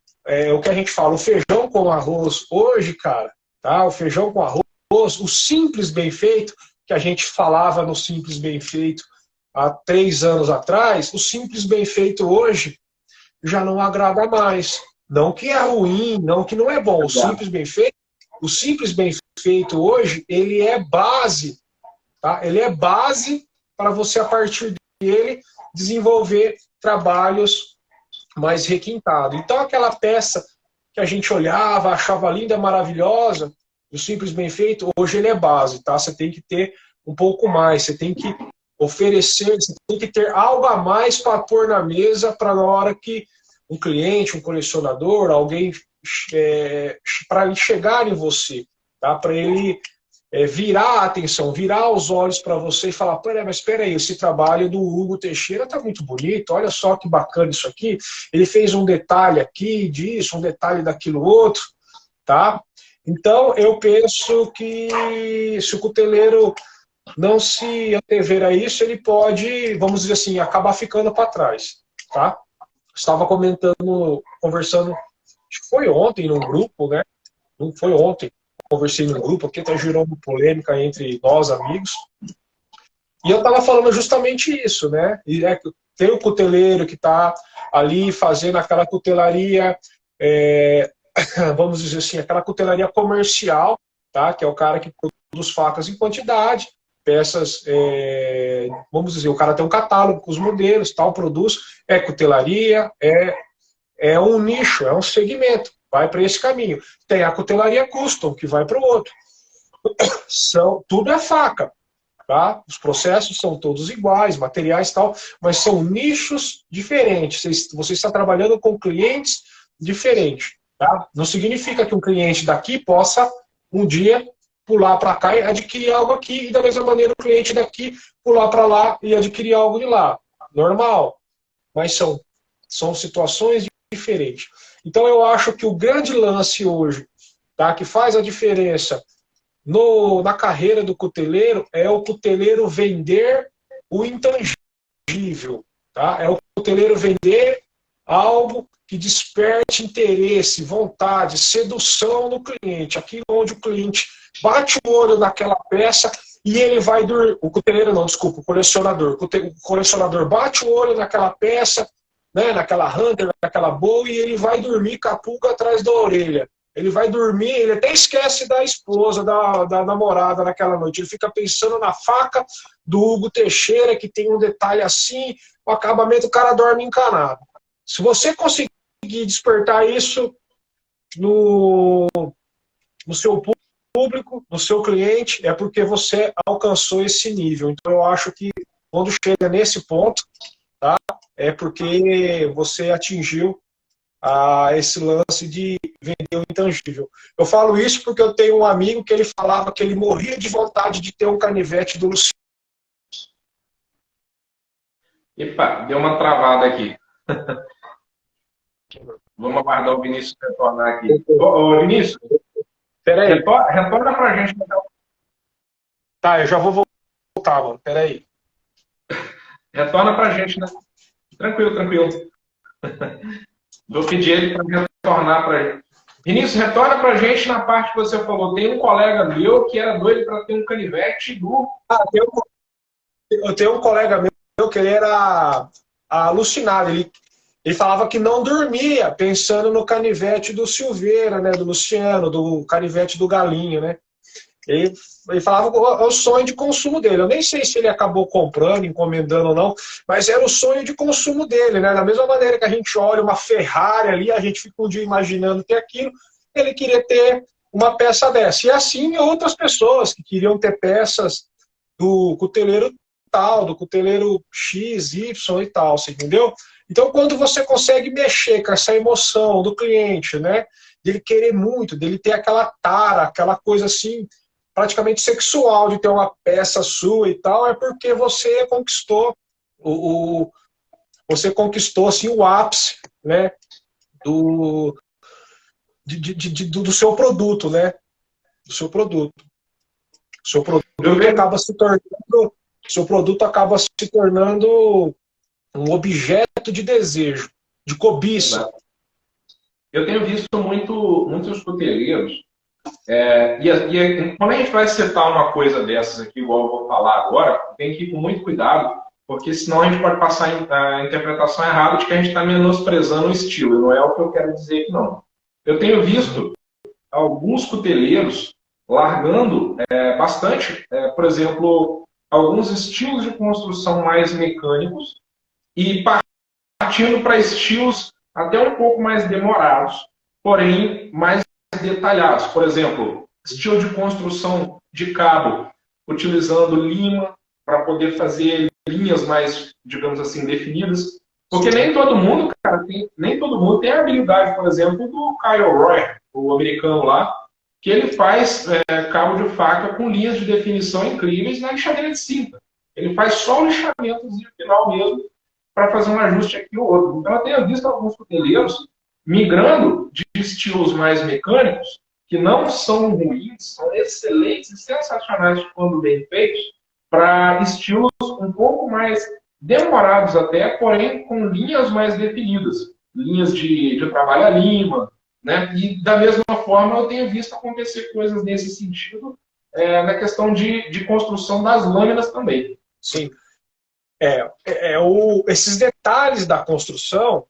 o que a gente fala, o feijão com arroz hoje, cara, tá? O feijão com arroz, o simples bem feito, que a gente falava no simples bem feito há 3 anos atrás, o simples bem feito hoje já não agrada mais. Não que é ruim, não que não é bom. O simples bem feito hoje, ele é base, tá? Ele é base para você, a partir dele, desenvolver trabalhos mais requintados. Então, aquela peça que a gente olhava, achava linda, maravilhosa, o simples bem feito, hoje ele é base, tá? Você tem que ter um pouco mais, você tem que oferecer, você tem que ter algo a mais para pôr na mesa para na hora que um cliente, um colecionador, alguém para ele chegar em você, tá? Para ele virar a atenção, virar os olhos para você e falar, mas espera aí, esse trabalho do Hugo Teixeira está muito bonito, olha só que bacana isso aqui, ele fez um detalhe aqui disso, um detalhe daquilo outro, tá? Então, eu penso que se o cuteleiro não se antever a isso, ele pode, vamos dizer assim, acabar ficando para trás, tá? Estava conversando, acho que foi ontem num grupo, né? Não foi ontem, conversei no grupo, porque está gerando polêmica entre nós, amigos. E eu estava falando justamente isso, né? E tem o cuteleiro que está ali fazendo aquela cutelaria, vamos dizer assim, aquela cutelaria comercial, tá? Que é o cara que produz facas em quantidade, peças, vamos dizer, o cara tem um catálogo com os modelos, tal, produz, cutelaria, é um nicho, é um segmento, vai para esse caminho. Tem a cutelaria custom, que vai para o outro. Tudo é faca, tá? Os processos são todos iguais, materiais e tal, mas são nichos diferentes. Você está trabalhando com clientes diferentes, tá? Não significa que um cliente daqui possa um dia pular para cá e adquirir algo aqui, e da mesma maneira o cliente daqui pular para lá e adquirir algo de lá. Normal, mas são situações diferentes. Então eu acho que o grande lance hoje, tá, que faz a diferença na carreira do cuteleiro é o cuteleiro vender o intangível, tá? É o cuteleiro vender algo que desperte interesse, vontade, sedução no cliente, aquilo onde o cliente bate o olho naquela peça e ele vai dormir. O cuteleiro não, desculpa, o colecionador. O colecionador bate o olho naquela peça, né, naquela hunter, naquela boa, e ele vai dormir com a pulga atrás da orelha. Ele vai dormir, ele até esquece da esposa, da namorada naquela noite. Ele fica pensando na faca do Hugo Teixeira, que tem um detalhe assim, o acabamento, o cara dorme encanado. Se você conseguir despertar isso no seu público, no seu cliente, é porque você alcançou esse nível. Então eu acho que quando chega nesse ponto, tá? É porque você atingiu esse lance de vender o intangível. Eu falo isso porque eu tenho um amigo que ele falava que ele morria de vontade de ter um canivete do Luciano. Epa, deu uma travada aqui. Vamos aguardar o Vinícius retornar aqui. Ô, Vinícius, Peraí. retorna pra gente. Tá, eu já vou voltar, mano. Peraí. Retorna pra gente, né? Tranquilo, tranquilo. Vou pedir ele para retornar para gente. Vinícius, retorna pra gente na parte que você falou. Tem um colega meu que era doido para ter um canivete do... Eu tenho um colega meu que ele era alucinado. Ele falava que não dormia pensando no canivete do Silveira, né, do Luciano, do canivete do Galinho, né? Ele falava que é o sonho de consumo dele. Eu nem sei se ele acabou comprando, encomendando ou não, mas era o sonho de consumo dele, né? Da mesma maneira que a gente olha uma Ferrari ali, a gente fica um dia imaginando ter aquilo, ele queria ter uma peça dessa. E assim outras pessoas que queriam ter peças do cuteleiro tal, do cuteleiro X, Y e tal, você entendeu? Então, quando você consegue mexer com essa emoção do cliente, né? Dele querer muito, dele ter aquela tara, aquela coisa assim, praticamente sexual de ter uma peça sua e tal, é porque você conquistou você conquistou assim o ápice, né, do seu produto, né, do seu produto. O seu produto acaba se tornando um objeto de desejo, de cobiça. Exato. Eu tenho visto muitos cuteleiros. E quando a gente vai citar uma coisa dessas aqui, igual eu vou falar agora, tem que ir com muito cuidado, porque senão a gente pode passar a interpretação errada de que a gente está menosprezando o estilo, e não é o que eu quero dizer que não. Eu tenho visto alguns cuteleiros largando bastante, por exemplo, alguns estilos de construção mais mecânicos e partindo para estilos até um pouco mais demorados, porém mais detalhados. Por exemplo, estilo de construção de cabo, utilizando lima para poder fazer linhas mais, digamos assim, definidas. Porque nem todo mundo, cara, nem todo mundo tem a habilidade, por exemplo, do Kyle Roy, o americano lá, que ele faz cabo de faca com linhas de definição incríveis na lixadeira de cinta. Ele faz só o lixamento final mesmo, para fazer um ajuste aqui ou outro. Então, eu tenho visto alguns cuteleiros migrando de estilos mais mecânicos, que não são ruins, são excelentes e sensacionais quando bem feitos, para estilos um pouco mais demorados até, porém com linhas mais definidas. Linhas de trabalho a lima, né? E da mesma forma eu tenho visto acontecer coisas nesse sentido na questão de construção das lâminas também. Sim. Esses detalhes da construção,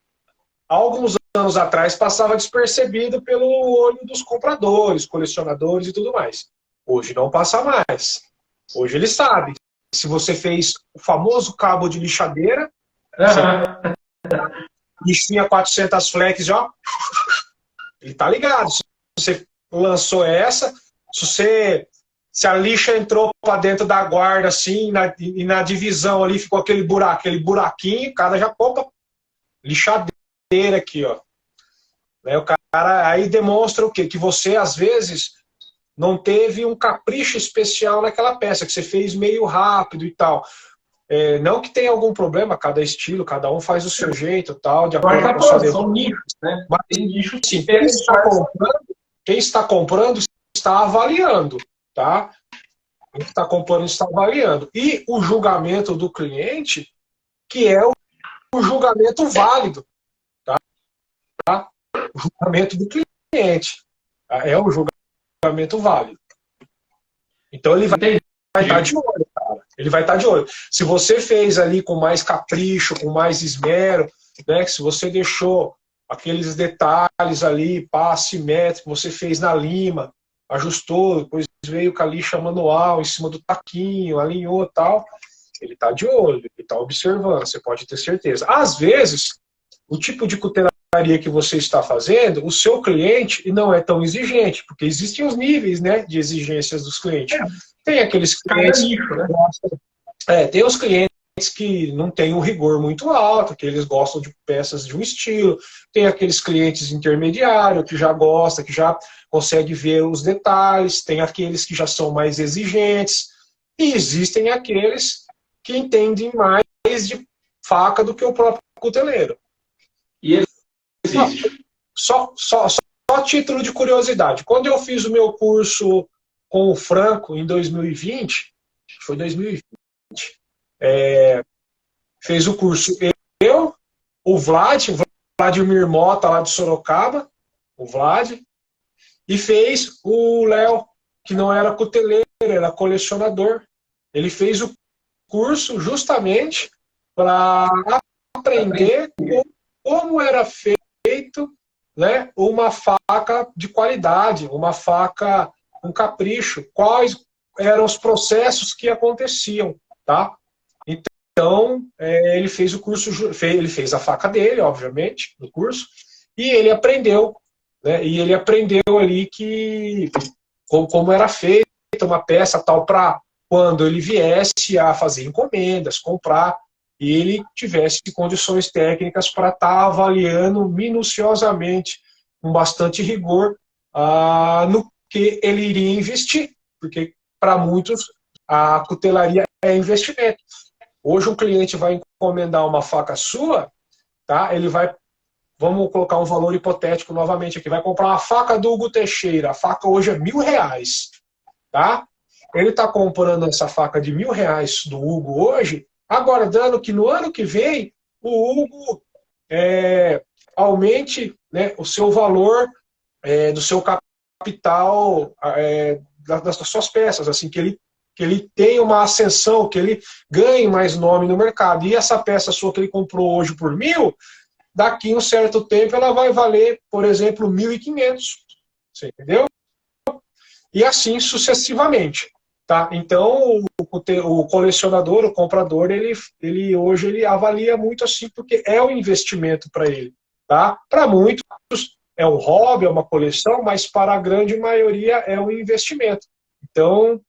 alguns anos atrás, passava despercebido pelo olho dos compradores, colecionadores e tudo mais. Hoje não passa mais. Hoje ele sabe. Se você fez o famoso cabo de lixadeira, lixinha 400 flex, já, ele tá ligado. Se você lançou essa, se a lixa entrou para dentro da guarda, assim, e na divisão ali ficou aquele buraquinho, o cara já compra lixadeira aqui, ó. Né, o cara aí demonstra o quê? Que você, às vezes, não teve um capricho especial naquela peça, que você fez meio rápido e tal. Não que tenha algum problema, cada estilo, cada um faz do seu jeito, tal, de acordo com a sua são nichos, né? Mas, tem nichos sim, quem está comprando está avaliando, tá? Quem está comprando está avaliando. E o julgamento do cliente, que é o julgamento válido, tá? O julgamento do cliente, tá? É o julgamento válido. Então ele vai estar de olho, cara. Ele vai estar de olho. Se você fez ali com mais capricho, com mais esmero, né? Se você deixou aqueles detalhes ali, assimétrico, você fez na lima, ajustou, depois veio com a lixa manual em cima do taquinho, alinhou e tal, ele está de olho, ele está observando, você pode ter certeza. Às vezes, o tipo de cutelaria que você está fazendo, o seu cliente não é tão exigente, porque existem os níveis, né, de exigências dos clientes. Tem aqueles clientes, né? Tem os clientes que não têm um rigor muito alto, que eles gostam de peças de um estilo, tem aqueles clientes intermediários que já gostam, que já consegue ver os detalhes, tem aqueles que já são mais exigentes, e existem aqueles que entendem mais de faca do que o próprio cuteleiro. E existe. Só título de curiosidade. Quando eu fiz o meu curso com o Franco em 2020, foi 2020, fez o curso eu, o Vladimir Mota lá de Sorocaba, o Vlad, e fez o Léo, que não era cuteleiro, era colecionador. Ele fez o curso justamente para aprender como era feito, né, uma faca de qualidade, uma faca com capricho, quais eram os processos que aconteciam, tá? Então, ele fez o curso, ele fez a faca dele, obviamente, no curso, e ele aprendeu, né? E ele aprendeu ali que como era feita uma peça tal para quando ele viesse a fazer encomendas, comprar, e ele tivesse condições técnicas para estar avaliando minuciosamente, com bastante rigor, no que ele iria investir, porque para muitos a cutelaria é investimento. Hoje um cliente vai encomendar uma faca sua, tá? Ele vai, vamos colocar um valor hipotético novamente aqui, vai comprar uma faca do Hugo Teixeira, a faca hoje é R$1.000, tá? Ele está comprando essa faca de R$1.000 do Hugo hoje, aguardando que no ano que vem o Hugo aumente, né, o seu valor do seu capital das suas peças, assim, que ele tenha uma ascensão, que ele ganhe mais nome no mercado. E essa peça sua que ele comprou hoje por 1.000, daqui um certo tempo ela vai valer, por exemplo, 1.500. Você entendeu? E assim sucessivamente. Tá? Então, o colecionador, o comprador, ele hoje ele avalia muito assim, porque é um investimento para ele. Tá? Para muitos é um hobby, é uma coleção, mas para a grande maioria é um investimento. Então,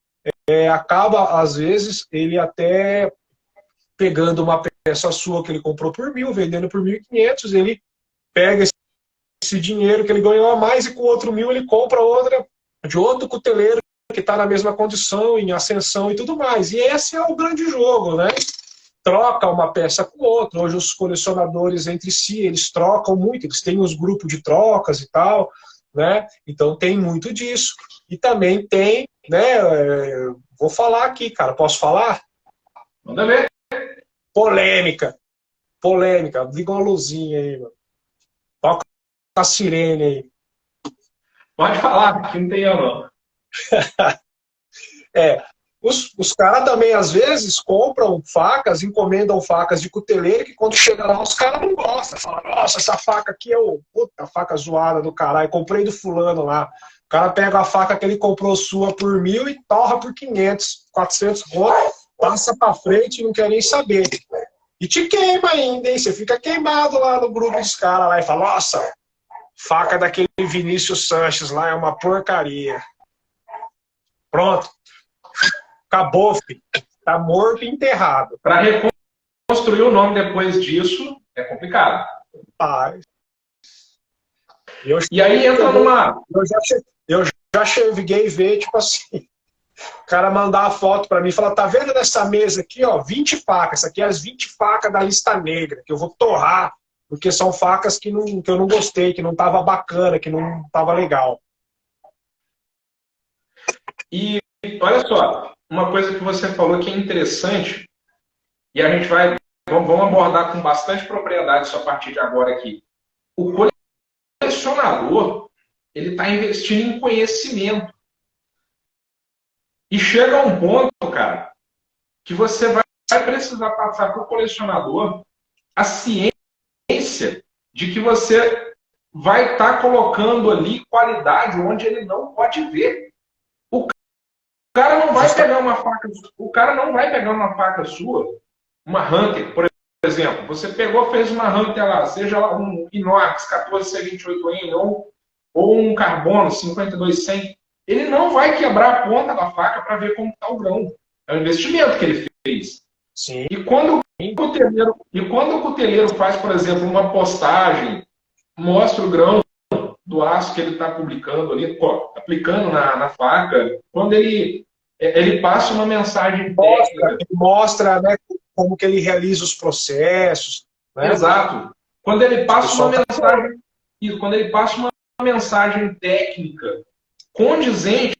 acaba, às vezes, ele até pegando uma peça sua que ele comprou por 1.000, vendendo por 1.500, ele pega esse dinheiro que ele ganhou a mais e com outro 1.000 ele compra outra de outro cuteleiro que está na mesma condição, em ascensão e tudo mais. E esse é o grande jogo, né? Troca uma peça com outra. Hoje os colecionadores entre si, eles trocam muito, eles têm os grupos de trocas e tal, né? Então tem muito disso. E também tem, né? Vou falar aqui, cara, posso falar? Manda ver. Polêmica. Liga uma luzinha aí, mano. Toca a sirene aí. Pode falar, que não tem eu não. Os caras também, às vezes, compram facas, encomendam facas de cuteleiro, que quando chega lá, os caras não gostam. Falam, nossa, essa faca aqui é puta faca zoada do caralho, comprei do fulano lá. O cara pega a faca que ele comprou sua por 1.000 e torra por 500, 400 conto, passa pra frente e não quer nem saber. E te queima ainda, hein? Você fica queimado lá no grupo dos caras lá e fala, nossa, faca daquele Vinícius Sanches lá é uma porcaria. Pronto. Acabou, filho. Tá morto e enterrado. Para reconstruir o nome depois disso é complicado. E aí entra numa... Eu já cheguei a ver, tipo assim, o cara mandar a foto para mim e falar, tá vendo nessa mesa aqui, ó, 20 facas, essa aqui é as 20 facas da lista negra, que eu vou torrar, porque são facas que eu não gostei, que não tava bacana, que não tava legal. E olha só, uma coisa que você falou que é interessante, e a gente vamos abordar com bastante propriedade isso a partir de agora aqui. O colecionador, ele está investindo em conhecimento. E chega a um ponto, cara, que você vai precisar passar para o colecionador a ciência de que você vai estar colocando ali qualidade onde ele não pode ver. O cara não vai pegar uma faca, sua, uma Hunter, por exemplo. Você pegou, fez uma Hunter lá, seja um inox 14C28N ou um carbono 5200. Ele não vai quebrar a ponta da faca para ver como está o grão. É um investimento que ele fez. Sim. E quando o cuteleiro faz, por exemplo, uma postagem, mostra o grão do aço que ele está publicando ali, aplicando na faca, quando ele passa uma mensagem técnica. Mostra, né, como que ele realiza os processos, né? Exato. Quando ele passa uma mensagem, quando ele passa uma mensagem técnica condizente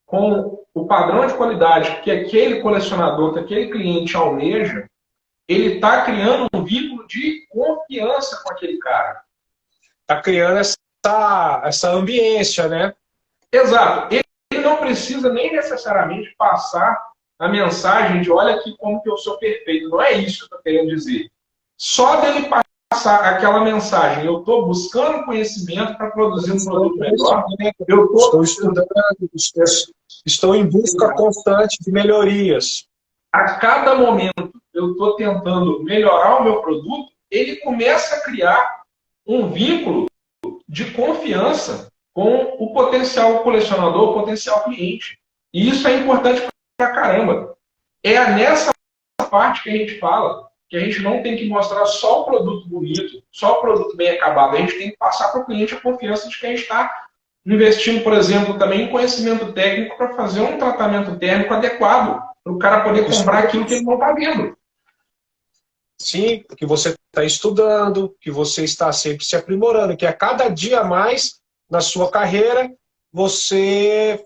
com o padrão de qualidade que aquele colecionador, que aquele cliente almeja, ele está criando um vínculo de confiança com aquele cara. Está criando essa ambiência, né? Exato. Ele não precisa nem necessariamente passar a mensagem de olha aqui como que eu sou perfeito. Não é isso que eu estou querendo dizer. Só dele passar aquela mensagem, eu estou buscando conhecimento para produzir um produto melhor. Estou estudando, estou em busca constante de melhorias. A cada momento eu estou tentando melhorar o meu produto, ele começa a criar um vínculo de confiança com o potencial colecionador, o potencial cliente. E isso é importante pra caramba. É nessa parte que a gente fala que a gente não tem que mostrar só o produto bonito, só o produto bem acabado. A gente tem que passar para o cliente a confiança de que a gente está investindo, por exemplo, também em conhecimento técnico para fazer um tratamento térmico adequado, para o cara poder comprar aquilo que ele não está vendo. Sim, que você está estudando, que você está sempre se aprimorando, que a cada dia mais na sua carreira você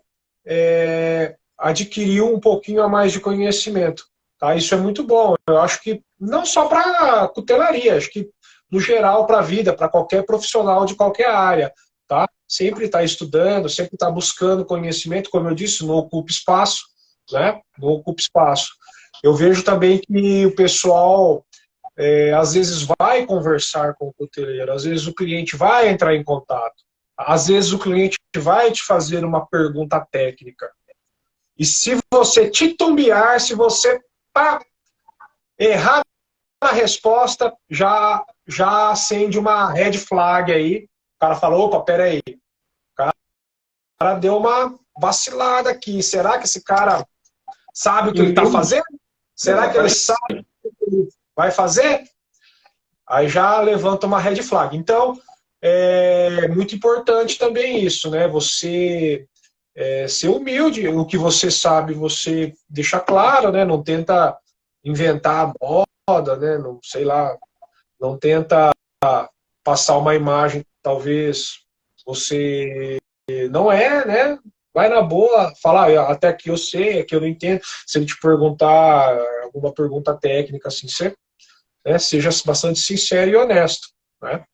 adquiriu um pouquinho a mais de conhecimento. Tá? Isso é muito bom. Eu acho que não só para cutelaria, acho que no geral para a vida, para qualquer profissional de qualquer área. Tá? Sempre está estudando, sempre está buscando conhecimento, como eu disse, não ocupa espaço. Né? Não ocupa espaço. Eu vejo também que o pessoal às vezes vai conversar com o cuteleiro, às vezes o cliente vai entrar em contato, às vezes o cliente vai te fazer uma pergunta técnica. E se você titubear, se você errar na resposta, já acende uma red flag aí. O cara fala, opa, peraí. O cara deu uma vacilada aqui. Será que esse cara sabe o que ele está fazendo? Será que ele sabe o que ele vai fazer? Aí já levanta uma red flag. Então, é muito importante também isso, né? Você ser humilde, o que você sabe, você deixa claro, né? Não tenta inventar a moda, né? Não, sei lá, não tenta passar uma imagem, talvez você não é, né? Vai na boa, falar, até aqui eu sei, aqui eu não entendo. Se ele te perguntar alguma pergunta técnica, assim, você seja bastante sincero e honesto. Né?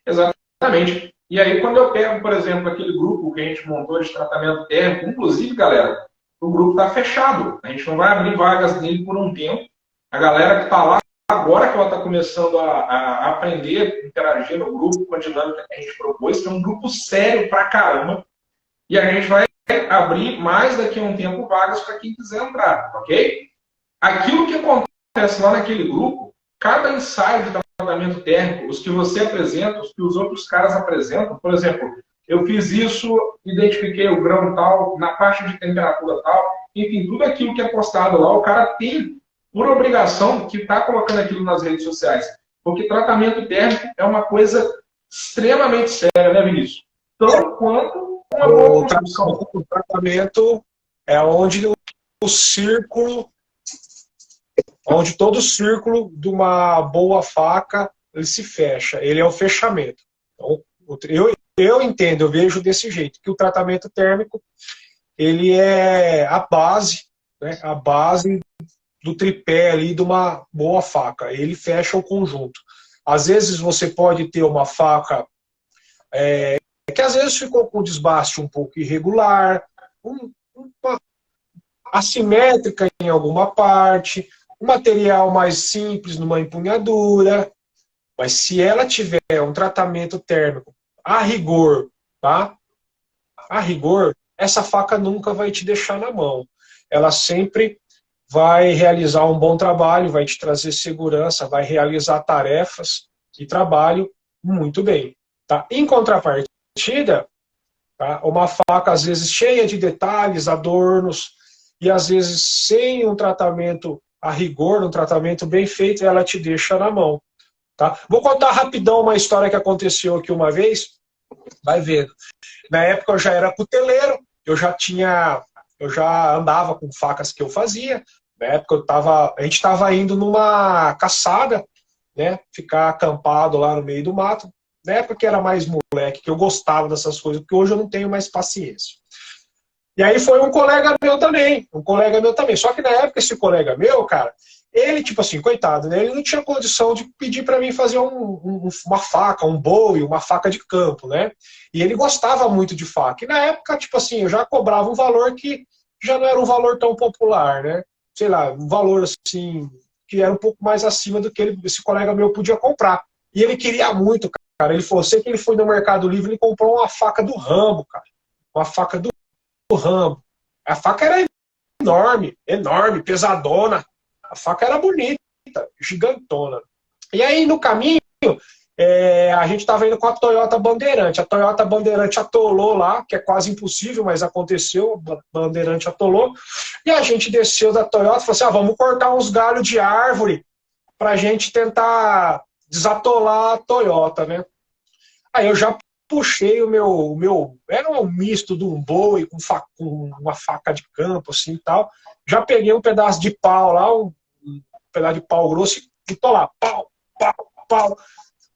Exatamente. E aí, quando eu pego, por exemplo, aquele grupo que a gente montou de tratamento térmico, inclusive, galera, o grupo está fechado. A gente não vai abrir vagas nele por um tempo. A galera que está lá, agora que ela está começando a aprender, interagir no grupo com a dinâmica que a gente propôs, que é um grupo sério pra caramba. E a gente vai abrir mais daqui a um tempo vagas para quem quiser entrar, ok? Aquilo que acontece lá naquele grupo, cada ensaio de tratamento térmico, os que você apresenta, os que os outros caras apresentam, por exemplo, eu fiz isso, identifiquei o grão tal, na faixa de temperatura tal, enfim, tudo aquilo que é postado lá, o cara tem, por obrigação, que está colocando aquilo nas redes sociais. Porque tratamento térmico é uma coisa extremamente séria, né, Vinícius? Tanto quanto uma boa construção. O tratamento é onde o círculo, onde todo o círculo de uma boa faca ele se fecha. Ele é o fechamento. Então, eu entendo, eu vejo desse jeito, que o tratamento térmico ele é a base, né, a base do tripé ali de uma boa faca. Ele fecha o conjunto. Às vezes você pode ter uma faca que às vezes ficou com desbaste um pouco irregular, assimétrica em alguma parte, um material mais simples numa empunhadura, mas se ela tiver um tratamento térmico a rigor, tá? A rigor, essa faca nunca vai te deixar na mão. Ela sempre vai realizar um bom trabalho, vai te trazer segurança, vai realizar tarefas de trabalho muito bem. Tá? Em contrapartida, tá? Uma faca às vezes cheia de detalhes, adornos, e às vezes sem um tratamento a rigor, um tratamento bem feito, ela te deixa na mão. Tá? Vou contar rapidão uma história que aconteceu aqui uma vez, vai vendo. Na época eu já era cuteleiro, eu já andava com facas que eu fazia. Na época a gente estava indo numa caçada, né, ficar acampado lá no meio do mato. Na época que era mais moleque, que eu gostava dessas coisas, porque hoje eu não tenho mais paciência. E aí foi um colega meu também. Só que na época esse colega meu, cara, ele, tipo assim, coitado, né? Ele não tinha condição de pedir para mim fazer uma faca, um bowie, uma faca de campo, né? E ele gostava muito de faca. E na época, tipo assim, eu já cobrava um valor que já não era um valor tão popular, né? Sei lá, um valor assim, que era um pouco mais acima do que esse colega meu podia comprar. E ele queria muito, cara. Ele falou, sei que ele foi no Mercado Livre e comprou uma faca do Rambo, cara. Uma faca do Rambo. A faca era enorme, pesadona. A faca era bonita, gigantona. E aí, no caminho, a gente estava indo com a Toyota Bandeirante. A Toyota Bandeirante atolou lá, que é quase impossível, mas aconteceu. A Bandeirante atolou. E a gente desceu da Toyota e falou assim, vamos cortar uns galhos de árvore para a gente tentar desatolar a Toyota, né? Aí eu já puxei o meu era um misto de um bowie com uma faca de campo, assim e tal. Já peguei um pedaço de pau lá, um pedaço de pau grosso e tô lá, pau,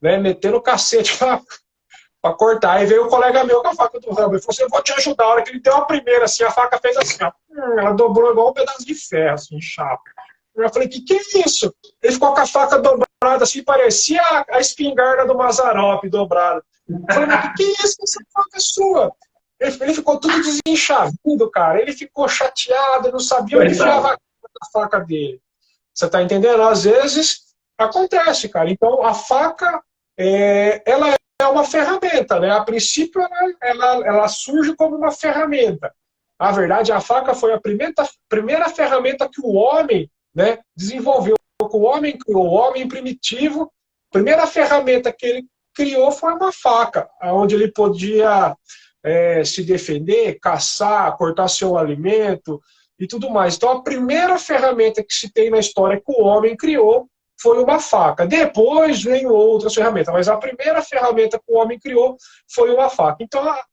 né, metendo o cacete pra cortar. Aí veio o colega meu com a faca do Rambo. Ele falou assim, eu vou te ajudar. A hora que ele deu a primeira, assim, a faca fez assim, ó, ela dobrou igual um pedaço de ferro, assim, chapa. Eu falei, que é isso? Ele ficou com a faca dobrada, assim, parecia a espingarda do Mazzaropi dobrada. Eu falei, mas que é isso? Essa faca é sua? Ele ficou tudo desenchavido, cara. Ele ficou chateado, não sabia onde enfiava a faca dele. Você tá entendendo? Às vezes acontece, cara. Então, a faca, ela é uma ferramenta, né? A princípio, ela surge como uma ferramenta. Na verdade, a faca foi a primeira ferramenta que o homem, né, desenvolveu. O homem criou, o homem primitivo, a primeira ferramenta que ele criou foi uma faca, onde ele podia se defender, caçar, cortar seu alimento e tudo mais. Então, a primeira ferramenta que se tem na história que o homem criou foi uma faca. Depois veio outras ferramentas, mas a primeira ferramenta que o homem criou foi uma faca. Então, a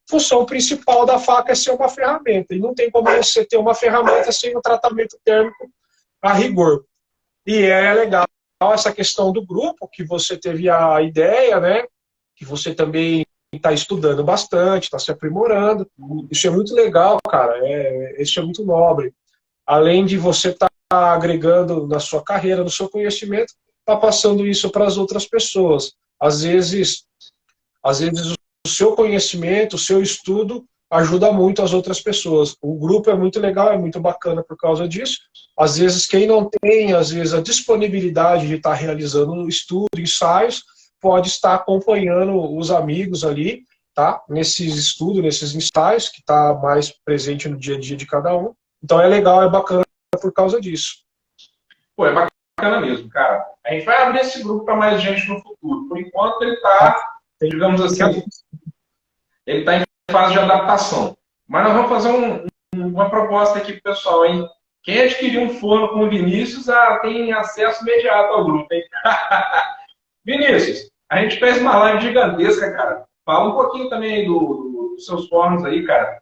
função principal da faca é ser uma ferramenta. E não tem como você ter uma ferramenta sem um tratamento térmico a rigor. E é legal essa questão do grupo, que você teve a ideia, né? Que você também está estudando bastante, está se aprimorando. Isso é muito legal, cara. Isso é muito nobre. Além de você estar agregando na sua carreira, no seu conhecimento, está passando isso para as outras pessoas. Às vezes o seu conhecimento, o seu estudo ajuda muito as outras pessoas. O grupo é muito legal, é muito bacana por causa disso. Às vezes, quem não tem, às vezes, a disponibilidade de estar realizando estudo, ensaios, pode estar acompanhando os amigos ali, tá? Nesses estudos, nesses ensaios, que está mais presente no dia a dia de cada um. Então é legal, é bacana por causa disso. Pô, é bacana mesmo, cara. A gente vai abrir esse grupo para mais gente no futuro. Por enquanto ele está, digamos assim, ele está em fase de adaptação. Mas nós vamos fazer uma proposta aqui pro pessoal, hein? Quem adquirir um forno com o Vinícius tem acesso imediato ao grupo, hein? Vinícius, a gente fez uma live gigantesca, cara. Fala um pouquinho também dos seus fornos aí, cara.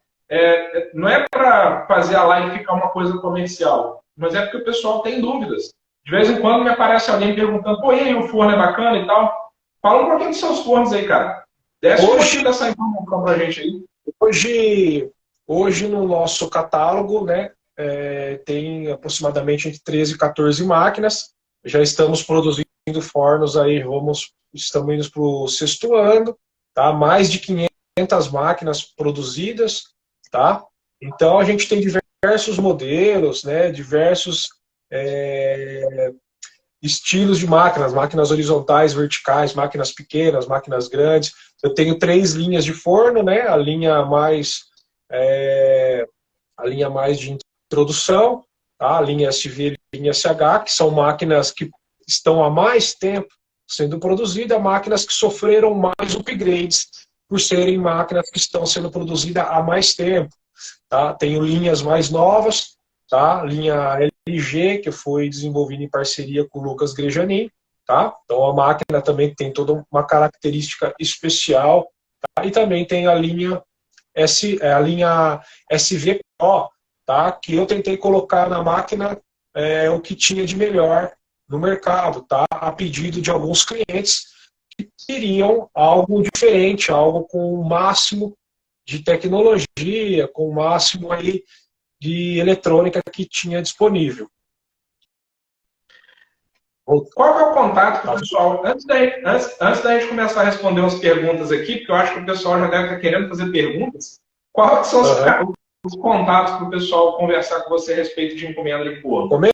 Não é para fazer a live ficar uma coisa comercial, mas é porque o pessoal tem dúvidas. De vez em quando me aparece alguém perguntando, pô, e aí, o forno é bacana e tal? Fala um pouquinho dos seus fornos aí, cara. Desce um pouquinho dessa informação pra gente aí. Hoje no nosso catálogo, né, tem aproximadamente entre 13 e 14 máquinas. Já estamos produzindo fornos aí, estamos indo para o sexto ano, tá? Mais de 500 máquinas produzidas, tá? Então a gente tem diversos modelos, né, diversos estilos de máquinas horizontais, verticais, máquinas pequenas, máquinas grandes. Eu tenho 3 linhas de forno, né? A linha mais de introdução, tá? A linha SV e a linha SH, que são máquinas que estão há mais tempo sendo produzidas, máquinas que sofreram mais upgrades por serem máquinas que estão sendo produzidas há mais tempo. Tá? Tenho linhas mais novas, tá? Linha LG, que foi desenvolvida em parceria com o Lucas Grejanin, tá? Então a máquina também tem toda uma característica especial, tá? E também tem a linha SV Pro, tá? Que eu tentei colocar na máquina o que tinha de melhor no mercado, tá? A pedido de alguns clientes que queriam algo diferente, algo com o máximo de tecnologia, com o máximo aí de eletrônica que tinha disponível. Qual é o contato para o pessoal? Antes da gente começar a responder umas perguntas aqui, porque eu acho que o pessoal já deve estar querendo fazer perguntas, quais são os contatos para o pessoal conversar com você a respeito de encomenda de forno?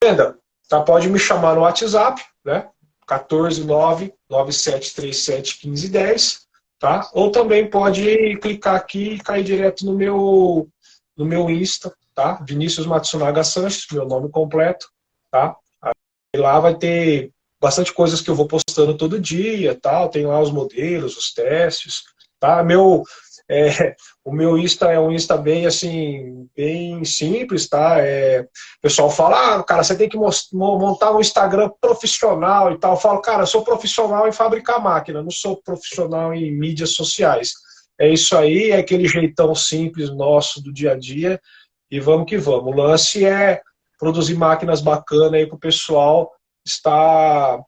Encomenda, tá, pode me chamar no WhatsApp, né? 14997371510, tá? Ou também pode clicar aqui e cair direto no meu Insta, tá? Vinícius Matsunaga Sanches, meu nome completo, tá? E lá vai ter bastante coisas que eu vou postando todo dia, tal. Tem lá os modelos, os testes, tá? O meu Insta é um Insta bem assim, bem simples, tá? O pessoal fala, cara, você tem que montar um Instagram profissional e tal. Eu falo, cara, eu sou profissional em fabricar máquina, não sou profissional em mídias sociais. É isso aí, é aquele jeitão simples nosso do dia a dia e vamos que vamos. O lance é produzir máquinas bacanas aí para o pessoal estar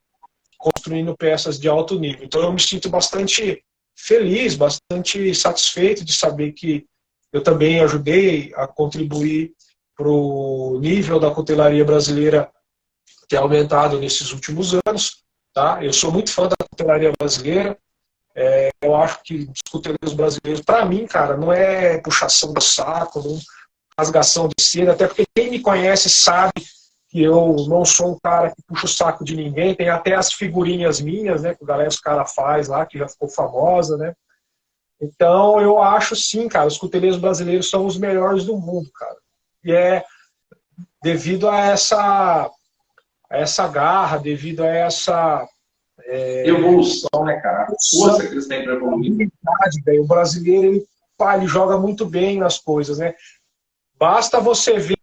construindo peças de alto nível. Então eu me sinto bastante feliz, bastante satisfeito de saber que eu também ajudei a contribuir para o nível da cutelaria brasileira ter aumentado nesses últimos anos. Tá? Eu sou muito fã da cutelaria brasileira. Eu acho que os cuteleiros brasileiros, para mim, cara, não é puxação do saco, não rasgação de seda, até porque quem me conhece sabe que eu não sou um cara que puxa o saco de ninguém, tem até as figurinhas minhas, né, que os cara faz lá, que já ficou famosa, né. Então eu acho sim, cara, os cuteleiros brasileiros são os melhores do mundo, cara. E é devido a essa garra, devido a essa evolução, né, cara? A força que eles têm para evoluir. O brasileiro, ele joga muito bem nas coisas, né? Basta você ver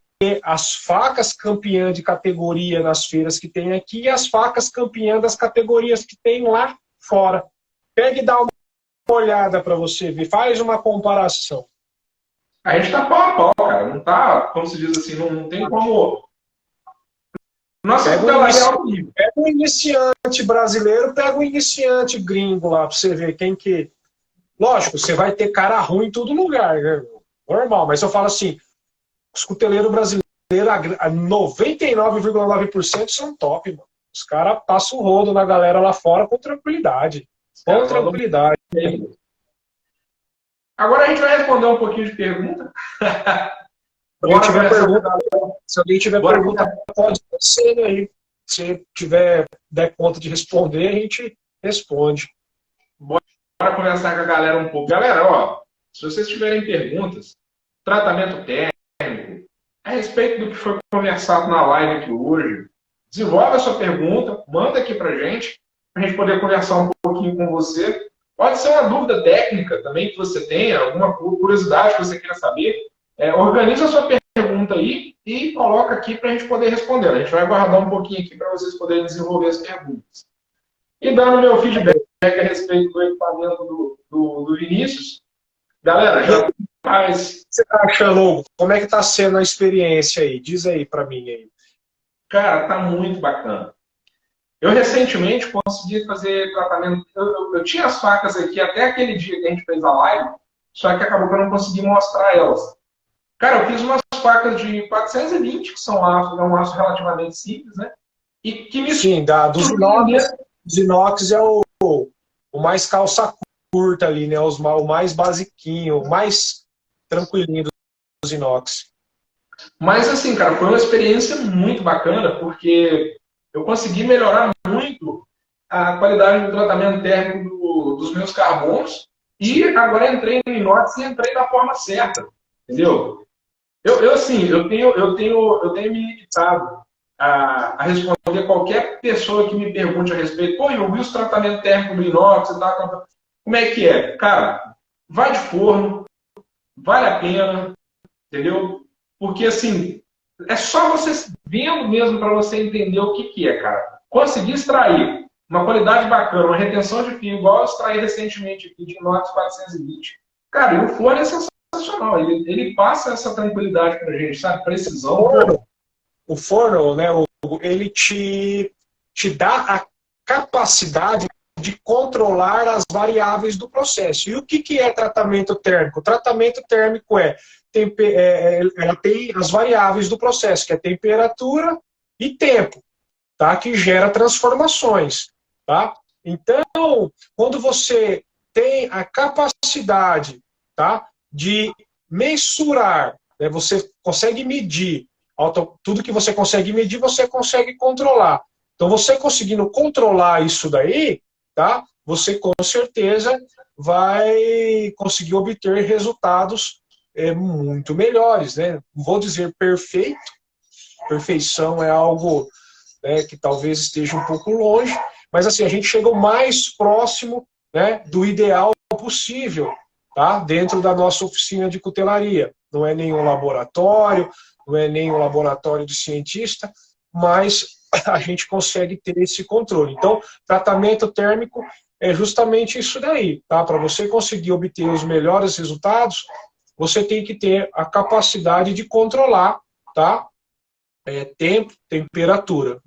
as facas campeãs de categoria nas feiras que tem aqui e as facas campeãs das categorias que tem lá fora. Pega e dá uma olhada para você ver, faz uma comparação. A gente tá pau a pau, cara. Não tá, como se diz assim, não tem como. Nossa, pega um iniciante brasileiro, pega um iniciante gringo lá para você ver quem que. Lógico, você vai ter cara ruim em todo lugar, né? Normal, mas eu falo assim, os cuteleiros brasileiros, 99,9% são top, mano. Os caras passam o rodo na galera lá fora com tranquilidade. Com tranquilidade. Agora a gente vai responder um pouquinho de pergunta. Se alguém tiver pergunta, pode ser aí. Se der conta de responder, a gente responde. Bora conversar com a galera um pouco. Galera, ó, se vocês tiverem perguntas, tratamento técnico, a respeito do que foi conversado na live aqui hoje, desenvolve a sua pergunta, manda aqui pra gente poder conversar um pouquinho com você. Pode ser uma dúvida técnica também que você tenha, alguma curiosidade que você queira saber. Organiza a sua pergunta aí e coloca aqui para a gente poder responder. A gente vai guardar um pouquinho aqui para vocês poderem desenvolver as perguntas. E dando meu feedback a respeito do equipamento do Vinícius, galera, já faz... Você tá achando, como é que tá sendo a experiência aí? Diz aí para mim aí. Cara, tá muito bacana. Eu recentemente consegui fazer tratamento. Eu tinha as facas aqui até aquele dia que a gente fez a live, só que acabou que eu não consegui mostrar elas. Cara, eu fiz umas facas de 420, que são um aço relativamente simples, né? E que me... Sim, dos inox é o mais calça curta ali, né? O mais basiquinho, o mais tranquilinho dos inox. Mas assim, cara, foi uma experiência muito bacana, porque eu consegui melhorar muito a qualidade do tratamento térmico dos meus carbonos e agora entrei no inox e entrei da forma certa, entendeu? Eu tenho me limitado a responder qualquer pessoa que me pergunte a respeito. Pô, eu vi os tratamentos térmicos do inox e tal. Como é que é? Cara, vai de forno, vale a pena, entendeu? Porque, assim, É só você vendo mesmo para você entender o que é, cara. Conseguir extrair uma qualidade bacana, uma retenção de fio, igual eu extraí recentemente aqui de inox 420. Cara, e o fone é sensacional. Ele passa essa tranquilidade pra gente, sabe? Precisão, pô. O forno, né, ele te dá a capacidade de controlar as variáveis do processo. E o que é tratamento térmico? O tratamento térmico ela tem as variáveis do processo, que é temperatura e tempo, tá? Que gera transformações. Tá? Então, quando você tem a capacidade, tá, de mensurar, né, você consegue medir, tudo que você consegue medir, você consegue controlar. Então, você conseguindo controlar isso daí, tá, você com certeza vai conseguir obter resultados muito melhores. Né? Não vou dizer perfeito, perfeição é algo, né, que talvez esteja um pouco longe, mas assim, a gente chega o mais próximo, né, do ideal possível, tá? Dentro da nossa oficina de cutelaria. Não é nenhum laboratório, não é nenhum laboratório de cientista, mas a gente consegue ter esse controle. Então, tratamento térmico é justamente isso daí, tá? Para você conseguir obter os melhores resultados, você tem que ter a capacidade de controlar, tá? Tempo, temperatura.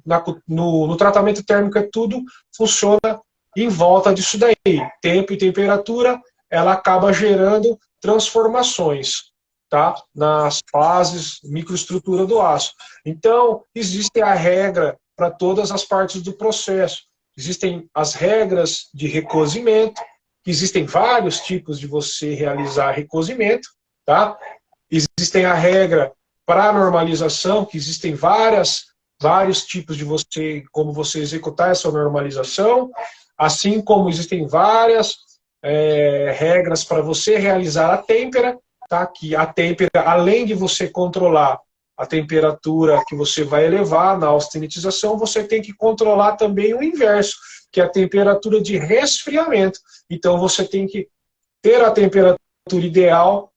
No tratamento térmico tudo funciona em volta disso daí. Tempo e temperatura, ela acaba gerando transformações, tá? Nas fases, microestrutura do aço. Então, existe a regra para todas as partes do processo. Existem as regras de recozimento, existem vários tipos de você realizar recozimento, tá? Existem a regra para normalização, que existem vários tipos de como você executar essa normalização, assim como existem várias regras para você realizar a têmpera, tá? Que a têmpera, além de você controlar a temperatura que você vai elevar na austenitização, você tem que controlar também o inverso, que é a temperatura de resfriamento. Então você tem que ter a temperatura ideal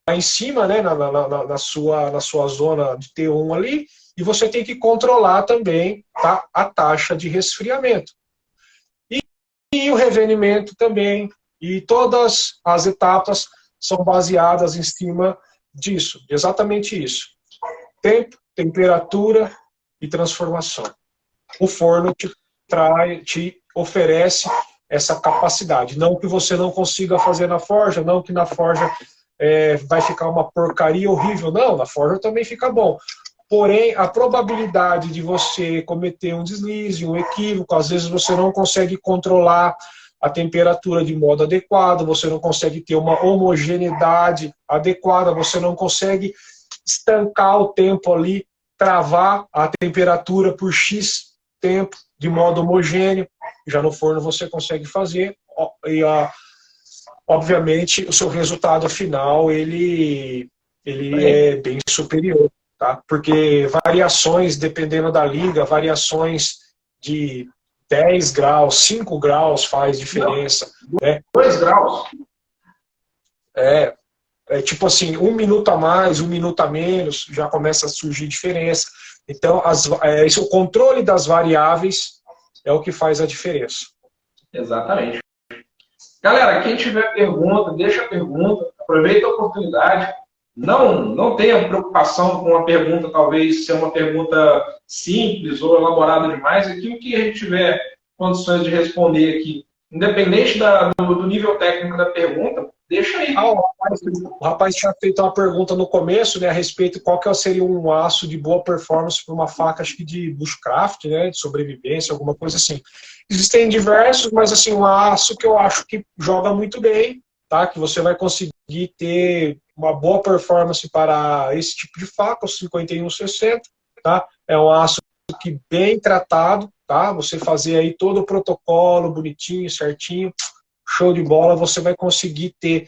lá em cima, né, na sua zona de T1 ali, e você tem que controlar também, tá, a taxa de resfriamento. E o revenimento também, e todas as etapas são baseadas em cima disso, exatamente isso. Tempo, temperatura e transformação. O forno te oferece essa capacidade. Não que você não consiga fazer na forja, não que na forja vai ficar uma porcaria horrível. Não, na forja também fica bom. Porém, a probabilidade de você cometer um deslize, um equívoco, às vezes você não consegue controlar a temperatura de modo adequado, você não consegue ter uma homogeneidade adequada, você não consegue estancar o tempo ali, travar a temperatura por X tempo de modo homogêneo. Já no forno você consegue fazer, e obviamente o seu resultado final ele é bem superior, tá? Porque variações, dependendo da liga, variações de 10 graus, 5 graus faz diferença. Né? 2 graus. É tipo assim, 1 minuto a mais, 1 minuto a menos, já começa a surgir diferença. Então, o controle das variáveis é o que faz a diferença. Exatamente. Galera, quem tiver pergunta, deixa a pergunta, aproveita a oportunidade. Não tenha preocupação com a pergunta, talvez ser uma pergunta simples ou elaborada demais. Aquilo que a gente tiver condições de responder aqui, independente do nível técnico da pergunta, deixa aí. O rapaz tinha feito uma pergunta no começo, né, a respeito de qual que seria um aço de boa performance para uma faca, acho que de bushcraft, né, de sobrevivência, alguma coisa assim. Existem diversos, mas assim, um aço que eu acho que joga muito bem, tá, que você vai conseguir ter uma boa performance para esse tipo de faca, o 5160, tá? É um aço que bem tratado, tá? Você fazer aí todo o protocolo bonitinho, certinho, show de bola, você vai conseguir ter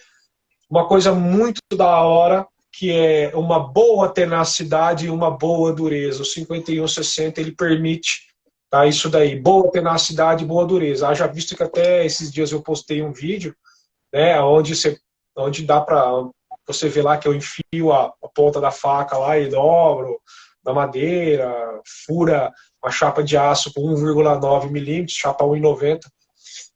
uma coisa muito da hora, que é uma boa tenacidade e uma boa dureza. O 5160 ele permite, tá, isso daí, boa tenacidade e boa dureza. Haja visto que até esses dias eu postei um vídeo, né, onde dá para você vê lá que eu enfio a ponta da faca lá e dobro na madeira, fura uma chapa de aço com 1,9 milímetros, chapa 1,90.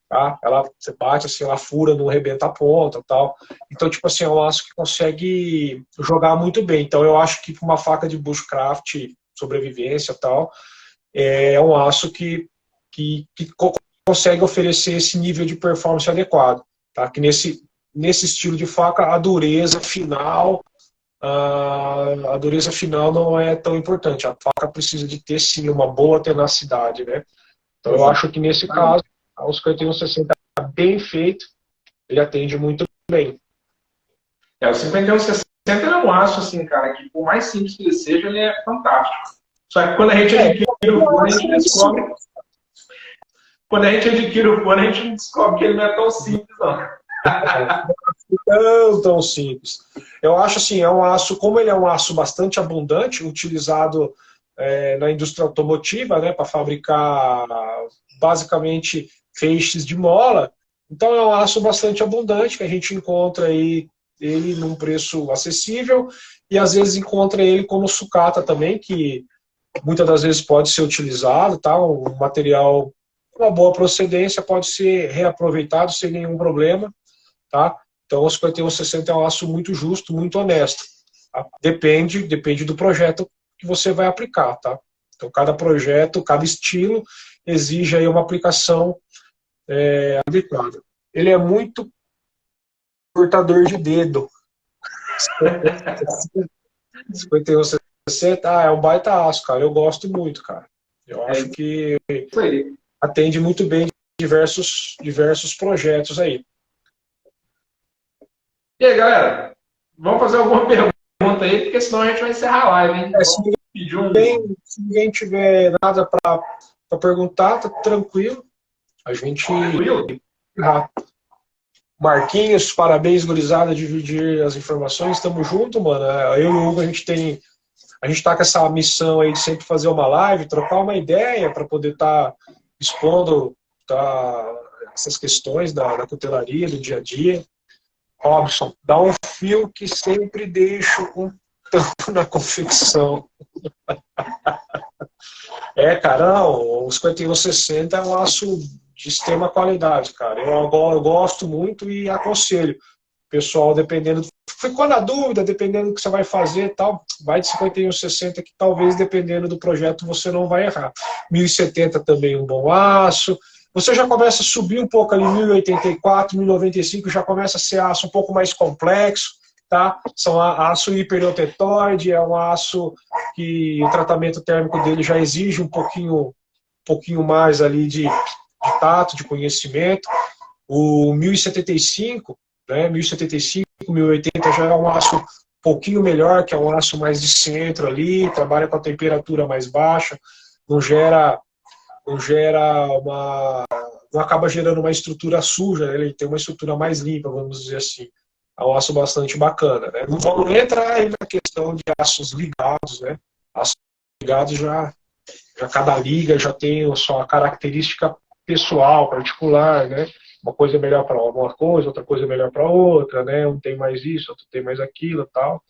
Tá? Você bate assim, ela fura, não rebenta a ponta, tal. Então, tipo assim, é um aço que consegue jogar muito bem. Então, eu acho que para uma faca de bushcraft, sobrevivência, tal, é um aço que consegue oferecer esse nível de performance adequado, tá? Que nesse estilo de faca, a dureza final não é tão importante. A faca precisa de ter, sim, uma boa tenacidade, né? Então, eu acho que nesse caso, o 5160 bem feito, ele atende muito bem. O 5160 é um aço, assim, cara, que por mais simples que ele seja, ele é fantástico. Só que quando a gente adquire o fone, a gente descobre. Quando a gente adquire o fone, a gente descobre que ele não é tão simples, não. Tão simples. Eu acho assim, é um aço, como ele é um aço bastante abundante, utilizado na indústria automotiva, né, para fabricar basicamente feixes de mola. Então é um aço bastante abundante que a gente encontra aí ele num preço acessível e às vezes encontra ele como sucata também, que muitas das vezes pode ser utilizado, tá? Um material com uma boa procedência pode ser reaproveitado sem nenhum problema, tá? Então o 5160 é um aço muito justo, muito honesto. Tá? Depende do projeto que você vai aplicar, tá? Então cada projeto, cada estilo exige aí uma aplicação adequada. Ele é muito cortador de dedo. 5160, é um baita aço, cara. Eu gosto muito, cara. Eu acho que atende muito bem diversos projetos aí. E aí, galera? Vamos fazer alguma pergunta aí, porque senão a gente vai encerrar a live, hein? Se ninguém tiver nada para perguntar, tá tranquilo. A gente. Marquinhos, parabéns, gurizada, dividir as informações. Estamos juntos, mano. Eu e o Hugo, a gente tá com essa missão aí de sempre fazer uma live, trocar uma ideia para poder estar expondo essas questões da cutelaria, do dia a dia. Robson, dá um fio que sempre deixo um tampo na confecção. Carão, o 5160 é um aço de extrema qualidade, cara. Eu gosto muito e aconselho. Pessoal, dependendo. Ficou na dúvida, dependendo do que você vai fazer e tal, vai de 5160, que talvez, dependendo do projeto, você não vai errar. 1070 também um bom aço. Você já começa a subir um pouco ali, 1084, 1095, já começa a ser aço um pouco mais complexo, tá? São aço hiperotetóide, é um aço que o tratamento térmico dele já exige um pouquinho mais ali de tato, de conhecimento. O 1075, né, 1075, 1080 já é um aço um pouquinho melhor, que é um aço mais de centro ali, trabalha com a temperatura mais baixa, não acaba gerando uma estrutura suja, né? Ele tem uma estrutura mais limpa, vamos dizer assim. É um aço bastante bacana, né? Não vamos entrar aí na questão de aços ligados, né? Aços ligados já cada liga já tem a sua característica pessoal, particular, né? Uma coisa é melhor para uma coisa, outra coisa é melhor para outra, né? Um tem mais isso, outro tem mais aquilo, tal.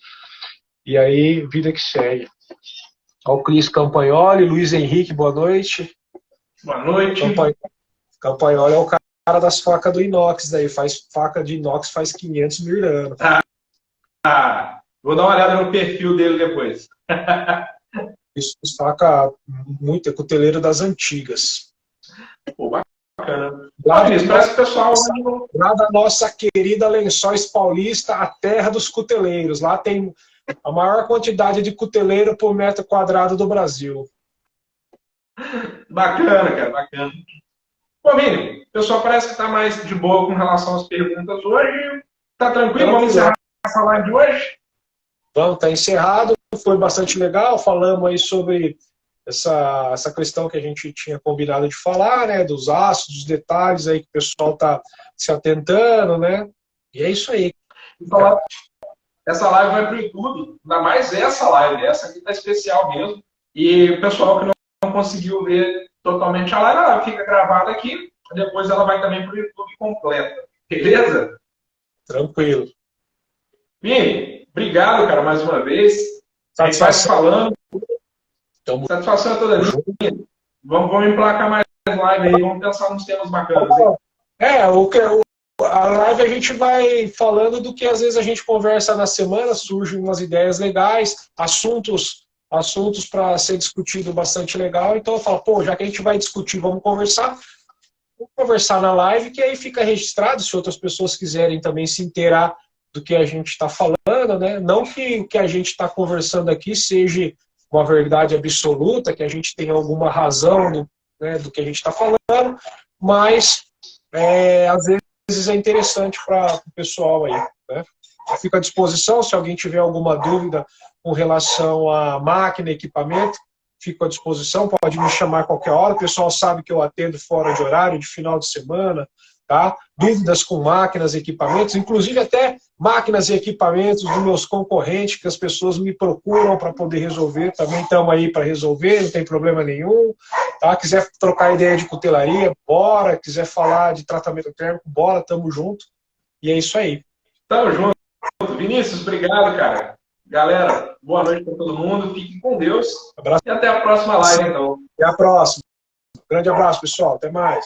E aí, vida que segue. Ao Cris Campagnoli, Luiz Henrique, boa noite. Boa noite. Campagnoli é o cara das facas do inox, daí faz faca de inox faz 500 mil anos. Vou dar uma olhada no perfil dele depois. Isso, faca muito, é cuteleiro das antigas. Pô, bacana. Parece que o pessoal lá da nossa querida Lençóis Paulista, a terra dos cuteleiros. Lá tem a maior quantidade de cuteleiro por metro quadrado do Brasil. Bacana, cara, bacana. Bom, Vini, o pessoal parece que está mais de boa com relação às perguntas hoje. Tá tranquilo? Vamos encerrar essa live de hoje? Vamos, tá encerrado. Foi bastante legal. Falamos aí sobre essa questão que a gente tinha combinado de falar, né? Dos aços, dos detalhes aí que o pessoal tá se atentando, né? E é isso aí. Essa live vai para o YouTube, ainda mais essa live, essa aqui tá especial mesmo. E o pessoal que não conseguiu ver totalmente a live, ela fica gravada aqui, depois ela vai também para o YouTube completa. Beleza? Tranquilo. Vini, obrigado, cara, mais uma vez. A gente vai se Satisfação. falando. Tamo Satisfação é toda junto. minha. Vamos emplacar mais live aí, vamos pensar nos temas bacanas, hein? A live a gente vai falando do que às vezes a gente conversa na semana, surgem umas ideias legais, assuntos para ser discutido bastante legal. Então eu falo, pô, já que a gente vai discutir, vamos conversar na live, que aí fica registrado, se outras pessoas quiserem também se inteirar do que a gente está falando, né? Não que o que a gente está conversando aqui seja uma verdade absoluta, que a gente tenha alguma razão do que a gente está falando, mas às vezes é interessante para o pessoal aí, né? Eu fico à disposição, se alguém tiver alguma dúvida com relação a máquina, equipamento, fico à disposição, pode me chamar a qualquer hora, o pessoal sabe que eu atendo fora de horário, de final de semana, tá? Dúvidas com máquinas, equipamentos, inclusive até máquinas e equipamentos dos meus concorrentes, que as pessoas me procuram para poder resolver, também estamos aí para resolver, não tem problema nenhum, tá? Quiser trocar ideia de cutelaria, bora, quiser falar de tratamento térmico, bora, tamo junto, e é isso aí. Tamo junto. Vinícius, obrigado, cara. Galera, boa noite para todo mundo. Fiquem com Deus. Abraço. E até a próxima live, então. Até a próxima. Grande abraço, pessoal. Até mais.